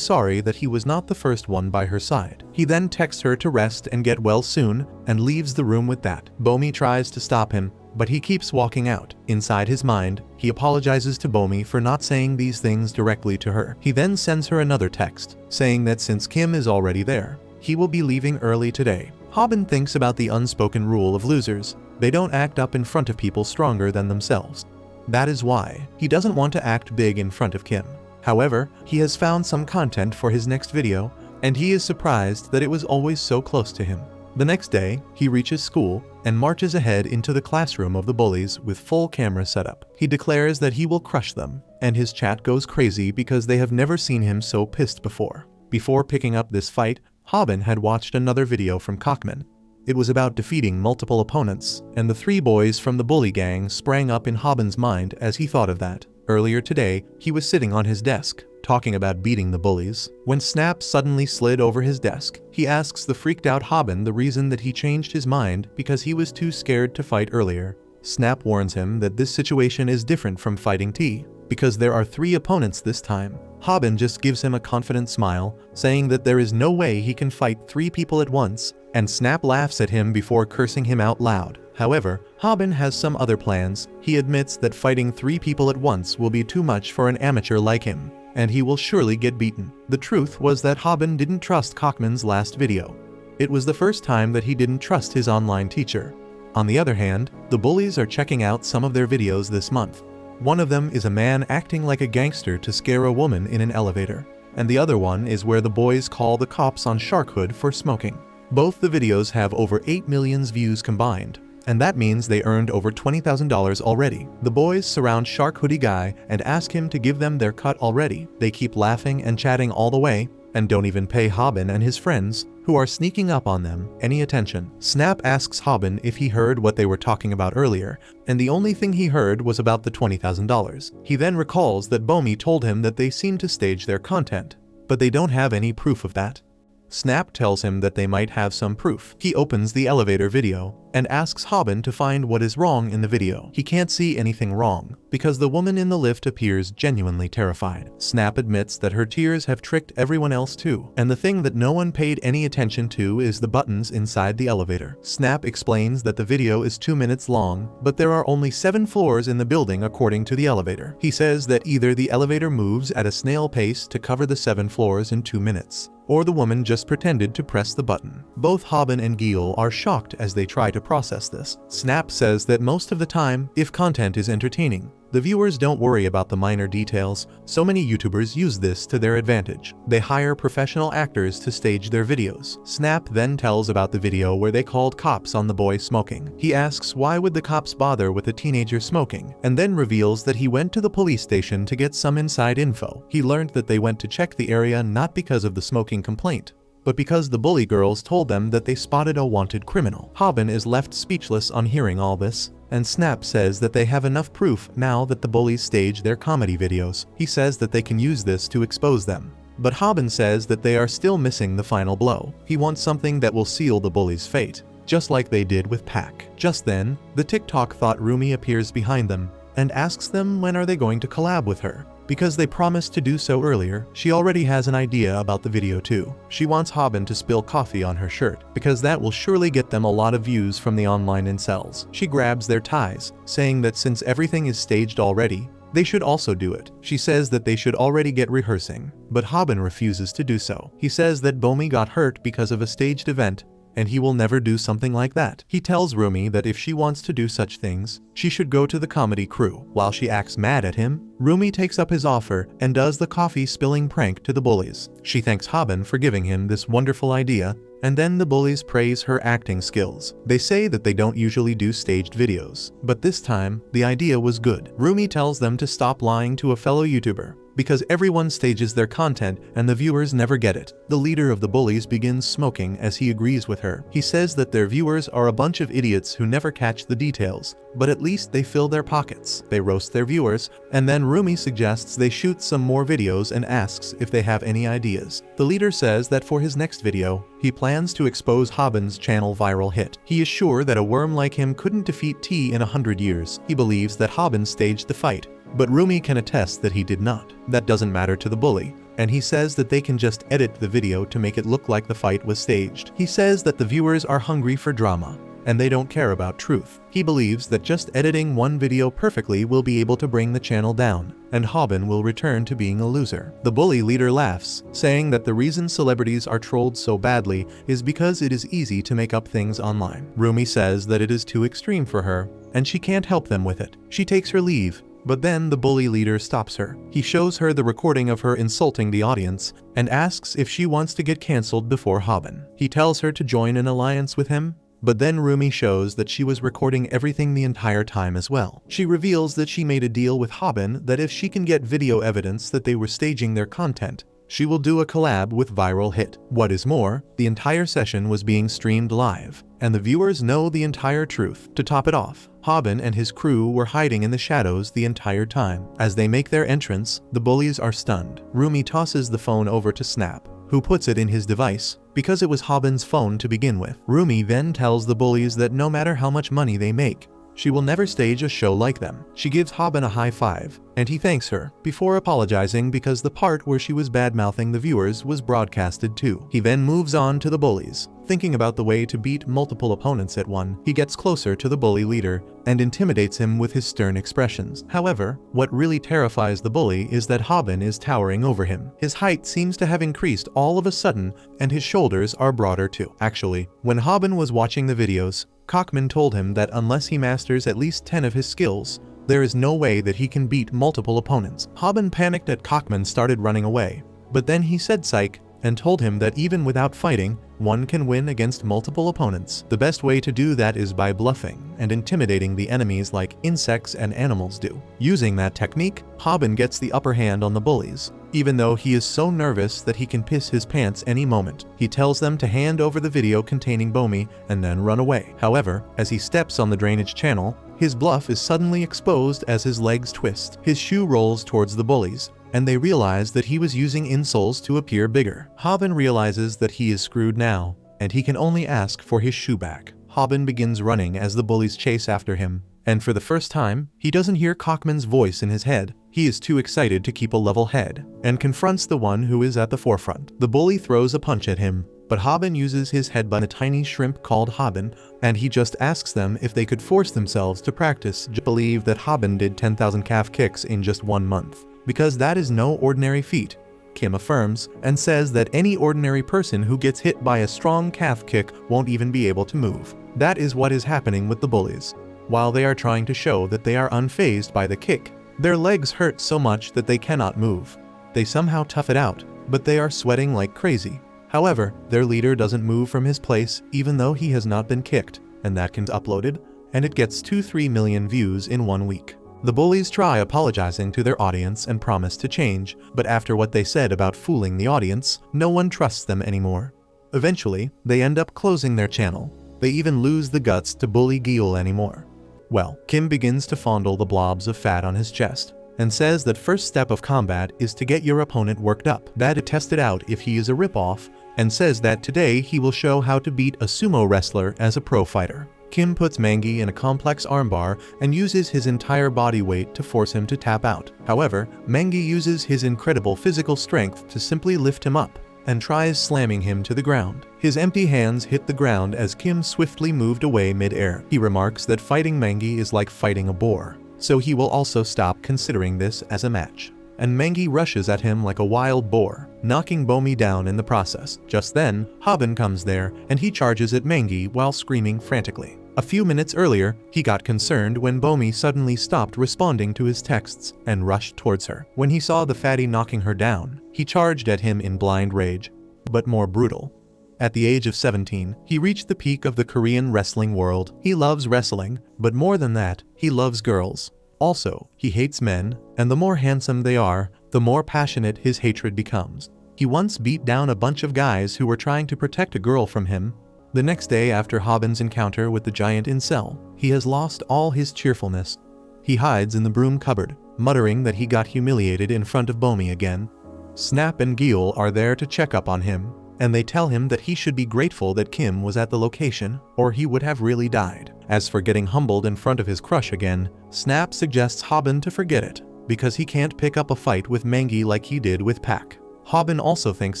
sorry that he was not the first one by her side. He then texts her to rest and get well soon, and leaves the room with that. Bomi tries to stop him, but he keeps walking out. Inside his mind, he apologizes to Bomi for not saying these things directly to her. He then sends her another text, saying that since Kim is already there, he will be leaving early today. Hobin thinks about the unspoken rule of losers. They don't act up in front of people stronger than themselves. That is why he doesn't want to act big in front of Kim. However, he has found some content for his next video, and he is surprised that it was always so close to him. The next day, he reaches school and marches ahead into the classroom of the bullies with full camera setup. He declares that he will crush them, and his chat goes crazy because they have never seen him so pissed before. Before picking up this fight, Hobin had watched another video from Cockman. It was about defeating multiple opponents, and the 3 boys from the bully gang sprang up in Hobin's mind as he thought of that. Earlier today, he was sitting on his desk, talking about beating the bullies, when Snap suddenly slid over his desk. He asks the freaked out Hobin the reason that he changed his mind because he was too scared to fight earlier. Snap warns him that this situation is different from fighting T, because there are 3 opponents this time. Hobin just gives him a confident smile, saying that there is no way he can fight 3 people at once, and Snap laughs at him before cursing him out loud. However, Hobin has some other plans. He admits that fighting 3 people at once will be too much for an amateur like him, and he will surely get beaten. The truth was that Hobin didn't trust Cockman's last video. It was the first time that he didn't trust his online teacher. On the other hand, the bullies are checking out some of their videos this month. One of them is a man acting like a gangster to scare a woman in an elevator, and the other one is where the boys call the cops on Shark Hood for smoking. Both the videos have over 8 million views combined, and that means they earned over $20,000 already. The boys surround Shark Hoodie Guy and ask him to give them their cut already. They keep laughing and chatting all the way, and don't even pay Hobin and his friends, who are sneaking up on them, any attention. Snap asks Hobin if he heard what they were talking about earlier, and the only thing he heard was about the $20,000. He then recalls that Bomi told him that they seem to stage their content, but they don't have any proof of that. Snap tells him that they might have some proof. He opens the elevator video and asks Hobin to find what is wrong in the video. He can't see anything wrong because the woman in the lift appears genuinely terrified. Snap admits that her tears have tricked everyone else too, and the thing that no one paid any attention to is the buttons inside the elevator. Snap explains that the video is 2 minutes long, but there are only 7 floors in the building according to the elevator. He says that either the elevator moves at a snail pace to cover the 7 floors in 2 minutes, or the woman just pretended to press the button. Both Hobin and Gil are shocked as they try to process this. Snap says that most of the time, if content is entertaining, the viewers don't worry about the minor details. So many YouTubers use this to their advantage. They hire professional actors to stage their videos. Snap then tells about the video where they called cops on the boy smoking. He asks why would the cops bother with a teenager smoking, and then reveals that he went to the police station to get some inside info. He learned that they went to check the area not because of the smoking complaint, but because the bully girls told them that they spotted a wanted criminal. Hobin is left speechless on hearing all this, and Snap says that they have enough proof now that the bullies stage their comedy videos. He says that they can use this to expose them. But Hobin says that they are still missing the final blow. He wants something that will seal the bullies' fate, just like they did with Pac. Just then, the TikTok thought Rumi appears behind them and asks them when are they going to collab with her. Because they promised to do so earlier, she already has an idea about the video too. She wants Hobin to spill coffee on her shirt, because that will surely get them a lot of views from the online incels. She grabs their ties, saying that since everything is staged already, they should also do it. She says that they should already get rehearsing, but Hobin refuses to do so. He says that Bomi got hurt because of a staged event, and he will never do something like that. He tells Rumi that if she wants to do such things, she should go to the comedy crew. While she acts mad at him, Rumi takes up his offer and does the coffee spilling prank to the bullies. She thanks Hobin for giving him this wonderful idea, and then the bullies praise her acting skills. They say that they don't usually do staged videos, but this time, the idea was good. Rumi tells them to stop lying to a fellow YouTuber, because everyone stages their content and the viewers never get it. The leader of the bullies begins smoking as he agrees with her. He says that their viewers are a bunch of idiots who never catch the details, but at least they fill their pockets. They roast their viewers, and then Rumi suggests they shoot some more videos and asks if they have any ideas. The leader says that for his next video, he plans to expose Hobin's channel viral hit. He is sure that a worm like him couldn't defeat T in 100 years. He believes that Hobin staged the fight, but Rumi can attest that he did not. That doesn't matter to the bully, and he says that they can just edit the video to make it look like the fight was staged. He says that the viewers are hungry for drama, and they don't care about truth. He believes that just editing one video perfectly will be able to bring the channel down, and Hobin will return to being a loser. The bully leader laughs, saying that the reason celebrities are trolled so badly is because it is easy to make up things online. Rumi says that it is too extreme for her, and she can't help them with it. She takes her leave, but then the bully leader stops her. He shows her the recording of her insulting the audience and asks if she wants to get cancelled before Hobin. He tells her to join an alliance with him, but then Rumi shows that she was recording everything the entire time as well. She reveals that she made a deal with Hobin that if she can get video evidence that they were staging their content, she will do a collab with Viral Hit. What is more, the entire session was being streamed live, and the viewers know the entire truth. To top it off, Hobin and his crew were hiding in the shadows the entire time. As they make their entrance, the bullies are stunned. Rumi tosses the phone over to Snap, who puts it in his device, because it was Hobin's phone to begin with. Rumi then tells the bullies that no matter how much money they make, she will never stage a show like them. She gives Hobin a high five, and he thanks her, before apologizing because the part where she was bad-mouthing the viewers was broadcasted too. He then moves on to the bullies. Thinking about the way to beat multiple opponents at one, he gets closer to the bully leader and intimidates him with his stern expressions. However, what really terrifies the bully is that Hobin is towering over him. His height seems to have increased all of a sudden, and his shoulders are broader too. Actually, when Hobin was watching the videos, Cockman told him that unless he masters at least 10 of his skills, there is no way that he can beat multiple opponents. Hobin panicked at Cockman started running away, but then he said psych and told him that even without fighting, one can win against multiple opponents. The best way to do that is by bluffing and intimidating the enemies like insects and animals do. Using that technique, Hobin gets the upper hand on the bullies, even though he is so nervous that he can piss his pants any moment. He tells them to hand over the video containing Bomi and then run away. However, as he steps on the drainage channel, his bluff is suddenly exposed as his legs twist. His shoe rolls towards the bullies, and they realize that he was using insoles to appear bigger. Hobin realizes that he is screwed now, and he can only ask for his shoe back. Hobin begins running as the bullies chase after him, and for the first time, he doesn't hear Cockman's voice in his head. He is too excited to keep a level head, and confronts the one who is at the forefront. The bully throws a punch at him, but Hobin uses his headbutt a tiny shrimp called Hobin, and he just asks them if they could force themselves to practice. Believe that Hobin did 10,000 calf kicks in just 1 month, because that is no ordinary feat, Kim affirms, and says that any ordinary person who gets hit by a strong calf kick won't even be able to move. That is what is happening with the bullies. While they are trying to show that they are unfazed by the kick, their legs hurt so much that they cannot move. They somehow tough it out, but they are sweating like crazy. However, their leader doesn't move from his place even though he has not been kicked, and that can be uploaded, and it gets 2-3 million views in 1 week. The bullies try apologizing to their audience and promise to change, but after what they said about fooling the audience, no one trusts them anymore. Eventually, they end up closing their channel. They even lose the guts to bully Gil anymore. Well, Kim begins to fondle the blobs of fat on his chest, and says that first step of combat is to get your opponent worked up. That it tested out if he is a ripoff, and says that today he will show how to beat a sumo wrestler as a pro fighter. Kim puts Mangi in a complex armbar and uses his entire body weight to force him to tap out. However, Mangi uses his incredible physical strength to simply lift him up, and tries slamming him to the ground. His empty hands hit the ground as Kim swiftly moved away mid-air. He remarks that fighting Mangi is like fighting a boar, so he will also stop considering this as a match. And Mangi rushes at him like a wild boar, knocking Bomi down in the process. Just then, Hobin comes there, and he charges at Mangi while screaming frantically. A few minutes earlier, he got concerned when Bomi suddenly stopped responding to his texts and rushed towards her. When he saw the fatty knocking her down, he charged at him in blind rage, but more brutal. At the age of 17, he reached the peak of the Korean wrestling world. He loves wrestling, but more than that, he loves girls. Also, he hates men, and the more handsome they are, the more passionate his hatred becomes. He once beat down a bunch of guys who were trying to protect a girl from him. The next day after Hobin's encounter with the giant incel, he has lost all his cheerfulness. He hides in the broom cupboard, muttering that he got humiliated in front of Bomi again. Snap and Gil are there to check up on him, and they tell him that he should be grateful that Kim was at the location, or he would have really died. As for getting humbled in front of his crush again, Snap suggests Hobin to forget it, because he can't pick up a fight with Mangi like he did with Pac. Hobin also thinks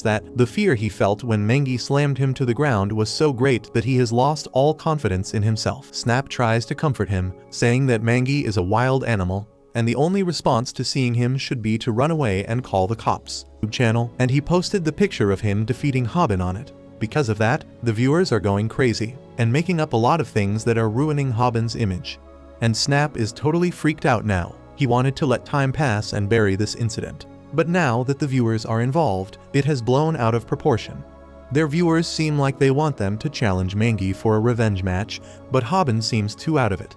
that the fear he felt when Mangi slammed him to the ground was so great that he has lost all confidence in himself. Snap tries to comfort him, saying that Mangi is a wild animal, and the only response to seeing him should be to run away and call the cops. Channel, and he posted the picture of him defeating Hobin on it. Because of that, the viewers are going crazy, and making up a lot of things that are ruining Hobin's image. And Snap is totally freaked out now. He wanted to let time pass and bury this incident. But now that the viewers are involved, it has blown out of proportion. Their viewers seem like they want them to challenge Mangi for a revenge match, but Hobin seems too out of it.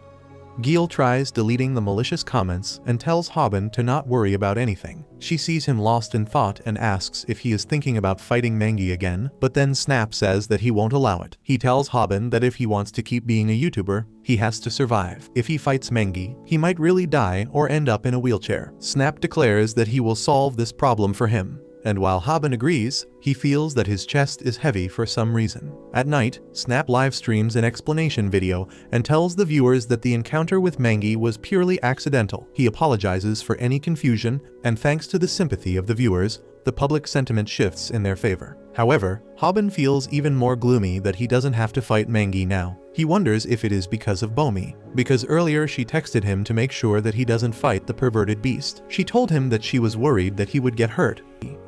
Gil tries deleting the malicious comments and tells Hobin to not worry about anything. She sees him lost in thought and asks if he is thinking about fighting Mangi again, but then Snap says that he won't allow it. He tells Hobin that if he wants to keep being a YouTuber, he has to survive. If he fights Mangi, he might really die or end up in a wheelchair. Snap declares that he will solve this problem for him. And while Hobin agrees, he feels that his chest is heavy for some reason. At night, Snap live streams an explanation video and tells the viewers that the encounter with Mangi was purely accidental. He apologizes for any confusion, and thanks to the sympathy of the viewers, the public sentiment shifts in their favor. However, Hobin feels even more gloomy that he doesn't have to fight Mangi now. He wonders if it is because of Bomi, because earlier she texted him to make sure that he doesn't fight the perverted beast. She told him that she was worried that he would get hurt.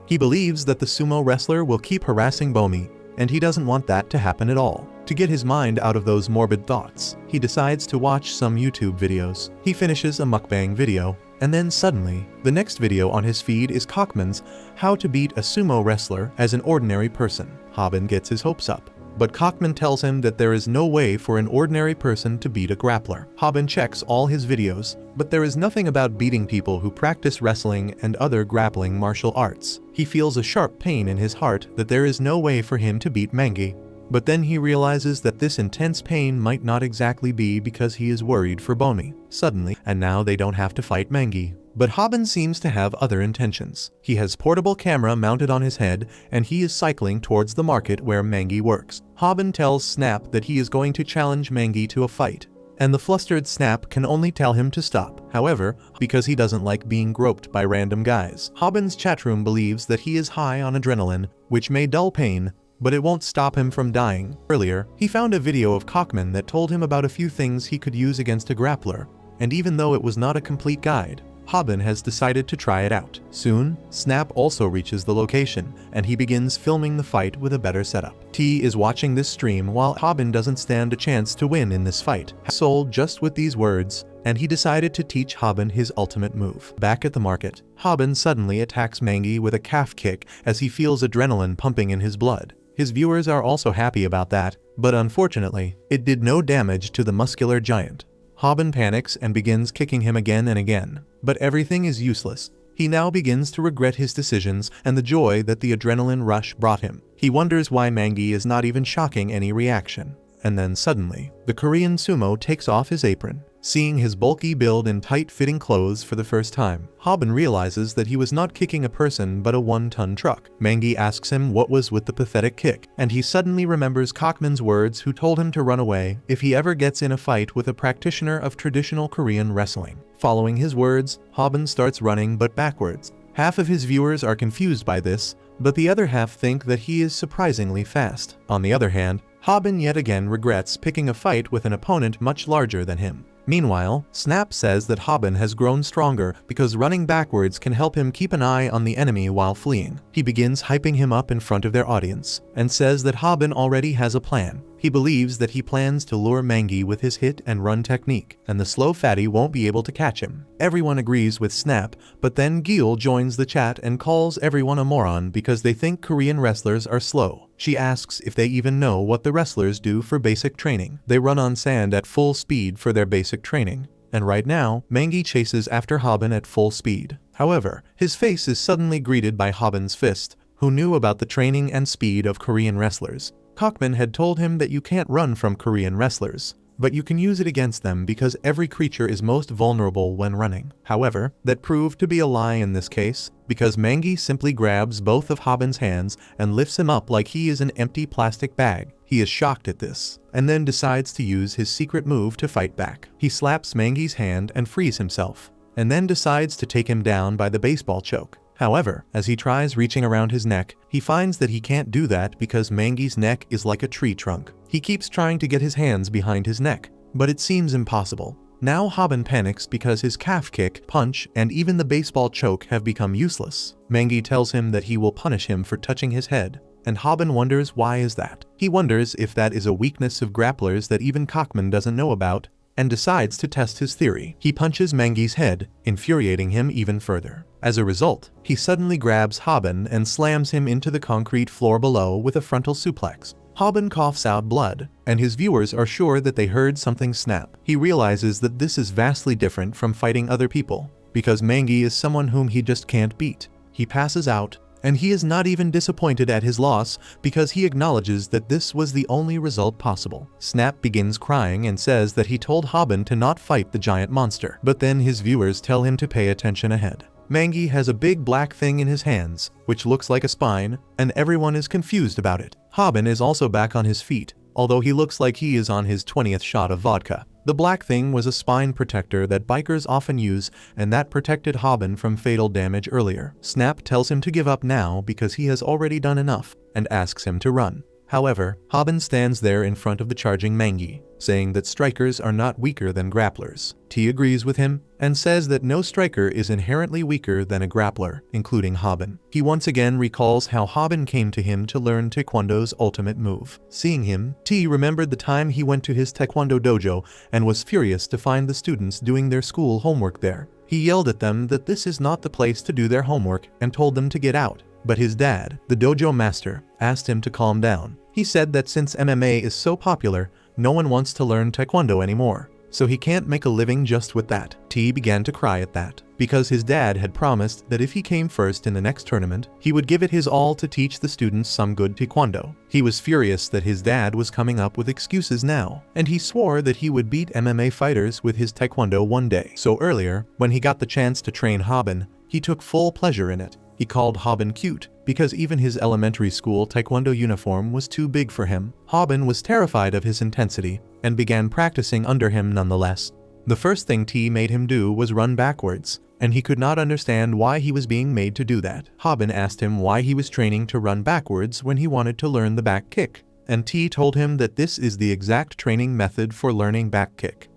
He believes that the sumo wrestler will keep harassing Bomi, and he doesn't want that to happen at all. To get his mind out of those morbid thoughts, he decides to watch some YouTube videos. He finishes a mukbang video, and then suddenly, the next video on his feed is Cockman's How to Beat a Sumo Wrestler as an Ordinary Person. Hobin gets his hopes up, but Cockman tells him that there is no way for an ordinary person to beat a grappler. Hobin checks all his videos, but there is nothing about beating people who practice wrestling and other grappling martial arts. He feels a sharp pain in his heart that there is no way for him to beat Mangi. But then he realizes that this intense pain might not exactly be because he is worried for Bomi. Suddenly, and now they don't have to fight Mangi. But Hobin seems to have other intentions. He has portable camera mounted on his head, and he is cycling towards the market where Mangi works. Hobin tells Snap that he is going to challenge Mangi to a fight, and the flustered Snap can only tell him to stop. However, because he doesn't like being groped by random guys. Hobin's chatroom believes that he is high on adrenaline, which may dull pain, but it won't stop him from dying. Earlier, he found a video of Cockman that told him about a few things he could use against a grappler, and even though it was not a complete guide, Hobin has decided to try it out. Soon, Snap also reaches the location, and he begins filming the fight with a better setup. T is watching this stream while Hobin doesn't stand a chance to win in this fight. Sold just with these words, and he decided to teach Hobin his ultimate move. Back at the market, Hobin suddenly attacks Mangi with a calf kick as he feels adrenaline pumping in his blood. His viewers are also happy about that, but unfortunately, it did no damage to the muscular giant. Hobin panics and begins kicking him again and again, but everything is useless. He now begins to regret his decisions and the joy that the adrenaline rush brought him. He wonders why Mangi is not even shocking any reaction. And then suddenly, the Korean sumo takes off his apron. Seeing his bulky build in tight-fitting clothes for the first time, Hobin realizes that he was not kicking a person but a one-ton truck. Mangi asks him what was with the pathetic kick, and he suddenly remembers Cockman's words who told him to run away if he ever gets in a fight with a practitioner of traditional Korean wrestling. Following his words, Hobin starts running but backwards. Half of his viewers are confused by this, but the other half think that he is surprisingly fast. On the other hand, Hobin yet again regrets picking a fight with an opponent much larger than him. Meanwhile, Snap says that Hobin has grown stronger because running backwards can help him keep an eye on the enemy while fleeing. He begins hyping him up in front of their audience, and says that Hobin already has a plan. He believes that he plans to lure Mangi with his hit and run technique, and the slow fatty won't be able to catch him. Everyone agrees with Snap, but then Gil joins the chat and calls everyone a moron because they think Korean wrestlers are slow. She asks if they even know what the wrestlers do for basic training. They run on sand at full speed for their basic training. and right now, Mangi chases after Hobin at full speed. However, his face is suddenly greeted by Hobin's fist, who knew about the training and speed of Korean wrestlers. Cockman had told him that you can't run from Korean wrestlers, but you can use it against them because every creature is most vulnerable when running. However, that proved to be a lie in this case, because Mangi simply grabs both of Hobin's hands and lifts him up like he is an empty plastic bag. He is shocked at this, and then decides to use his secret move to fight back. He slaps Mangi's hand and frees himself, and then decides to take him down by the baseball choke. However, as he tries reaching around his neck, he finds that he can't do that because Mangi's neck is like a tree trunk. He keeps trying to get his hands behind his neck, but it seems impossible. Now Hobin panics because his calf kick, punch, and even the baseball choke have become useless. Mangi tells him that he will punish him for touching his head, and Hobin wonders why is that. He wonders if that is a weakness of grapplers that even Cockman doesn't know about, and decides to test his theory. He punches Mangi's head, infuriating him even further. As a result, he suddenly grabs Hobin and slams him into the concrete floor below with a frontal suplex. Hobin coughs out blood, and his viewers are sure that they heard something snap. He realizes that this is vastly different from fighting other people, because Mangi is someone whom he just can't beat. He passes out, and he is not even disappointed at his loss because he acknowledges that this was the only result possible. Snap begins crying and says that he told Hobin to not fight the giant monster, but then his viewers tell him to pay attention ahead. Mangi has a big black thing in his hands, which looks like a spine, and everyone is confused about it. Hobin is also back on his feet, although he looks like he is on his 20th shot of vodka. The black thing was a spine protector that bikers often use, and that protected Hobin from fatal damage earlier. Snap tells him to give up now because he has already done enough, and asks him to run. However, Hobin stands there in front of the charging Mangi, saying that strikers are not weaker than grapplers. T agrees with him, and says that no striker is inherently weaker than a grappler, including Hobin. He once again recalls how Hobin came to him to learn Taekwondo's ultimate move. Seeing him, T remembered the time he went to his Taekwondo dojo and was furious to find the students doing their school homework there. He yelled at them that this is not the place to do their homework and told them to get out. But his dad, the dojo master, asked him to calm down. He said that since MMA is so popular, no one wants to learn Taekwondo anymore, so he can't make a living just with that. T began to cry at that, because his dad had promised that if he came first in the next tournament, he would give it his all to teach the students some good Taekwondo. He was furious that his dad was coming up with excuses now, and he swore that he would beat MMA fighters with his Taekwondo one day. So earlier, when he got the chance to train Hobin, he took full pleasure in it. He called Hobin cute, because even his elementary school Taekwondo uniform was too big for him. Hobin was terrified of his intensity, and began practicing under him nonetheless. The first thing T made him do was run backwards, and he could not understand why he was being made to do that. Hobin asked him why he was training to run backwards when he wanted to learn the back kick, and T told him that this is the exact training method for learning back kick.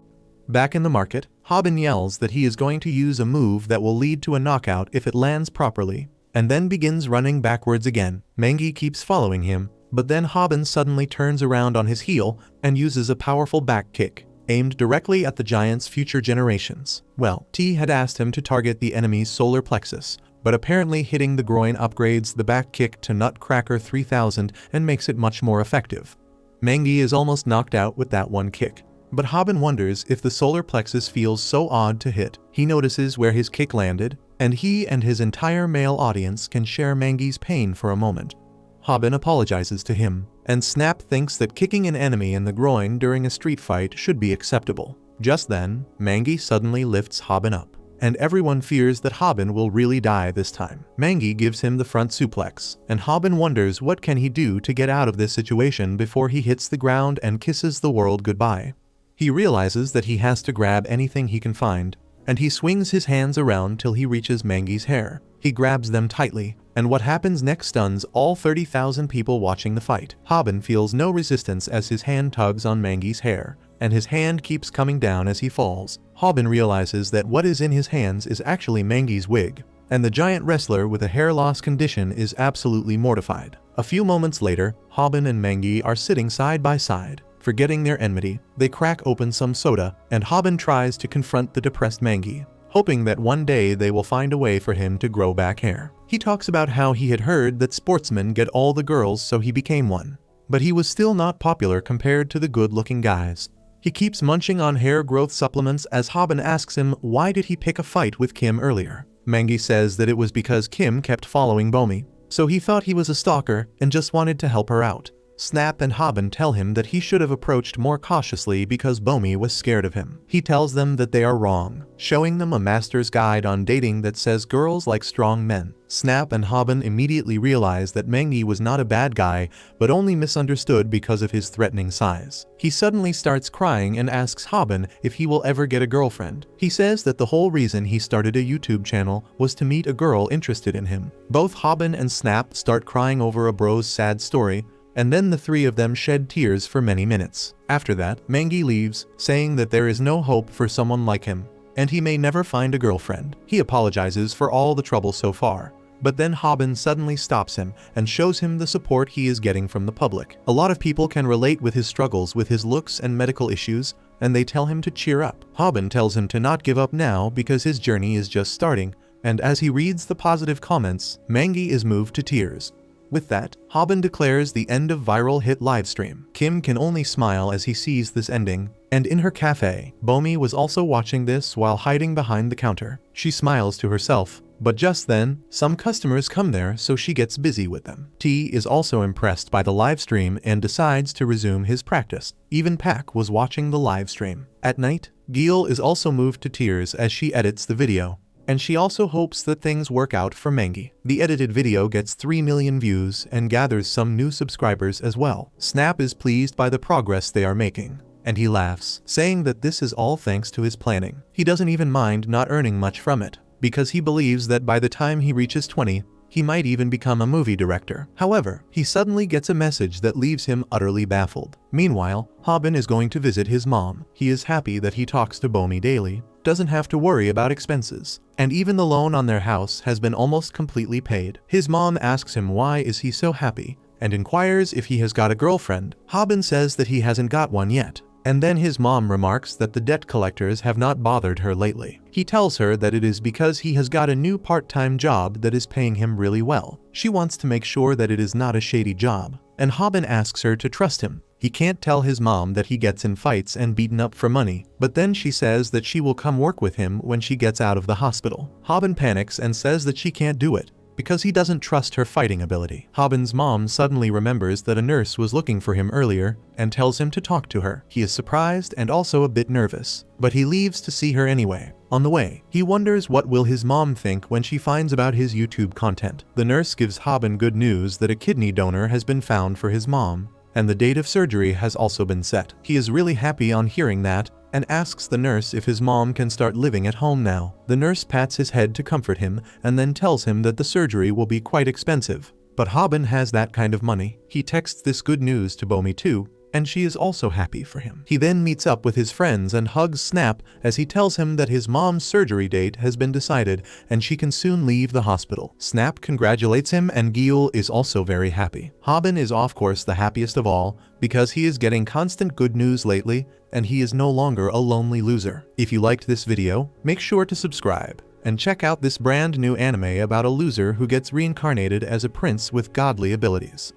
Back in the market, Hobin yells that he is going to use a move that will lead to a knockout if it lands properly, and then begins running backwards again. Mangi keeps following him, but then Hobin suddenly turns around on his heel and uses a powerful back kick, aimed directly at the giant's future generations. Well, T had asked him to target the enemy's solar plexus, but apparently hitting the groin upgrades the back kick to Nutcracker 3000 and makes it much more effective. Mangi is almost knocked out with that one kick. But Hobin wonders if the solar plexus feels so odd to hit. He notices where his kick landed, and he and his entire male audience can share Mangi's pain for a moment. Hobin apologizes to him, and Snap thinks that kicking an enemy in the groin during a street fight should be acceptable. Just then, Mangi suddenly lifts Hobin up, and everyone fears that Hobin will really die this time. Mangi gives him the front suplex, and Hobin wonders what can he do to get out of this situation before he hits the ground and kisses the world goodbye. He realizes that he has to grab anything he can find, and he swings his hands around till he reaches Mangi's hair. He grabs them tightly, and what happens next stuns all 30,000 people watching the fight. Hobin feels no resistance as his hand tugs on Mangi's hair, and his hand keeps coming down as he falls. Hobin realizes that what is in his hands is actually Mangi's wig, and the giant wrestler with a hair loss condition is absolutely mortified. A few moments later, Hobin and Mangi are sitting side by side. Forgetting their enmity, they crack open some soda, and Hobin tries to confront the depressed Mangi, hoping that one day they will find a way for him to grow back hair. He talks about how he had heard that sportsmen get all the girls, so he became one. But he was still not popular compared to the good-looking guys. He keeps munching on hair growth supplements as Hobin asks him why did he pick a fight with Kim earlier. Mangi says that it was because Kim kept following Bomi, so he thought he was a stalker and just wanted to help her out. Snap and Hobin tell him that he should have approached more cautiously because Bomi was scared of him. He tells them that they are wrong, showing them a master's guide on dating that says girls like strong men. Snap and Hobin immediately realize that Mangi was not a bad guy, but only misunderstood because of his threatening size. He suddenly starts crying and asks Hobin if he will ever get a girlfriend. He says that the whole reason he started a YouTube channel was to meet a girl interested in him. Both Hobin and Snap start crying over a bro's sad story, and then the three of them shed tears for many minutes. After that, Mangi leaves, saying that there is no hope for someone like him, and he may never find a girlfriend. He apologizes for all the trouble so far, but then Hobin suddenly stops him and shows him the support he is getting from the public. A lot of people can relate with his struggles with his looks and medical issues, and they tell him to cheer up. Hobin tells him to not give up now because his journey is just starting, and as he reads the positive comments, Mangi is moved to tears. With that, Hobin declares the end of viral hit livestream. Kim can only smile as he sees this ending, and in her cafe, Bomi was also watching this while hiding behind the counter. She smiles to herself, but just then, some customers come there so she gets busy with them. T is also impressed by the livestream and decides to resume his practice. Even Pak was watching the livestream. At night, Gil is also moved to tears as she edits the video, and she also hopes that things work out for Mangi. The edited video gets 3 million views and gathers some new subscribers as well. Snap is pleased by the progress they are making, and he laughs, saying that this is all thanks to his planning. He doesn't even mind not earning much from it, because he believes that by the time he reaches 20, he might even become a movie director. However, he suddenly gets a message that leaves him utterly baffled. Meanwhile, Hobin is going to visit his mom. He is happy that he talks to Bomi daily, doesn't have to worry about expenses, and even the loan on their house has been almost completely paid. His mom asks him why is he so happy, and inquires if he has got a girlfriend. Hobin says that he hasn't got one yet, and then his mom remarks that the debt collectors have not bothered her lately. He tells her that it is because he has got a new part-time job that is paying him really well. She wants to make sure that it is not a shady job, and Hobin asks her to trust him. He can't tell his mom that he gets in fights and beaten up for money, but then she says that she will come work with him when she gets out of the hospital. Hobin panics and says that she can't do it, because he doesn't trust her fighting ability. Hobin's mom suddenly remembers that a nurse was looking for him earlier and tells him to talk to her. He is surprised and also a bit nervous, but he leaves to see her anyway. On the way, he wonders what will his mom think when she finds about his YouTube content. The nurse gives Hobin good news that a kidney donor has been found for his mom, and the date of surgery has also been set. He is really happy on hearing that, and asks the nurse if his mom can start living at home now. The nurse pats his head to comfort him and then tells him that the surgery will be quite expensive. But Hobin has that kind of money. He texts this good news to Bomi too, and she is also happy for him. He then meets up with his friends and hugs Snap as he tells him that his mom's surgery date has been decided and she can soon leave the hospital. Snap congratulates him and Gil is also very happy. Hobin is of course the happiest of all because he is getting constant good news lately and he is no longer a lonely loser. If you liked this video, make sure to subscribe and check out this brand new anime about a loser who gets reincarnated as a prince with godly abilities.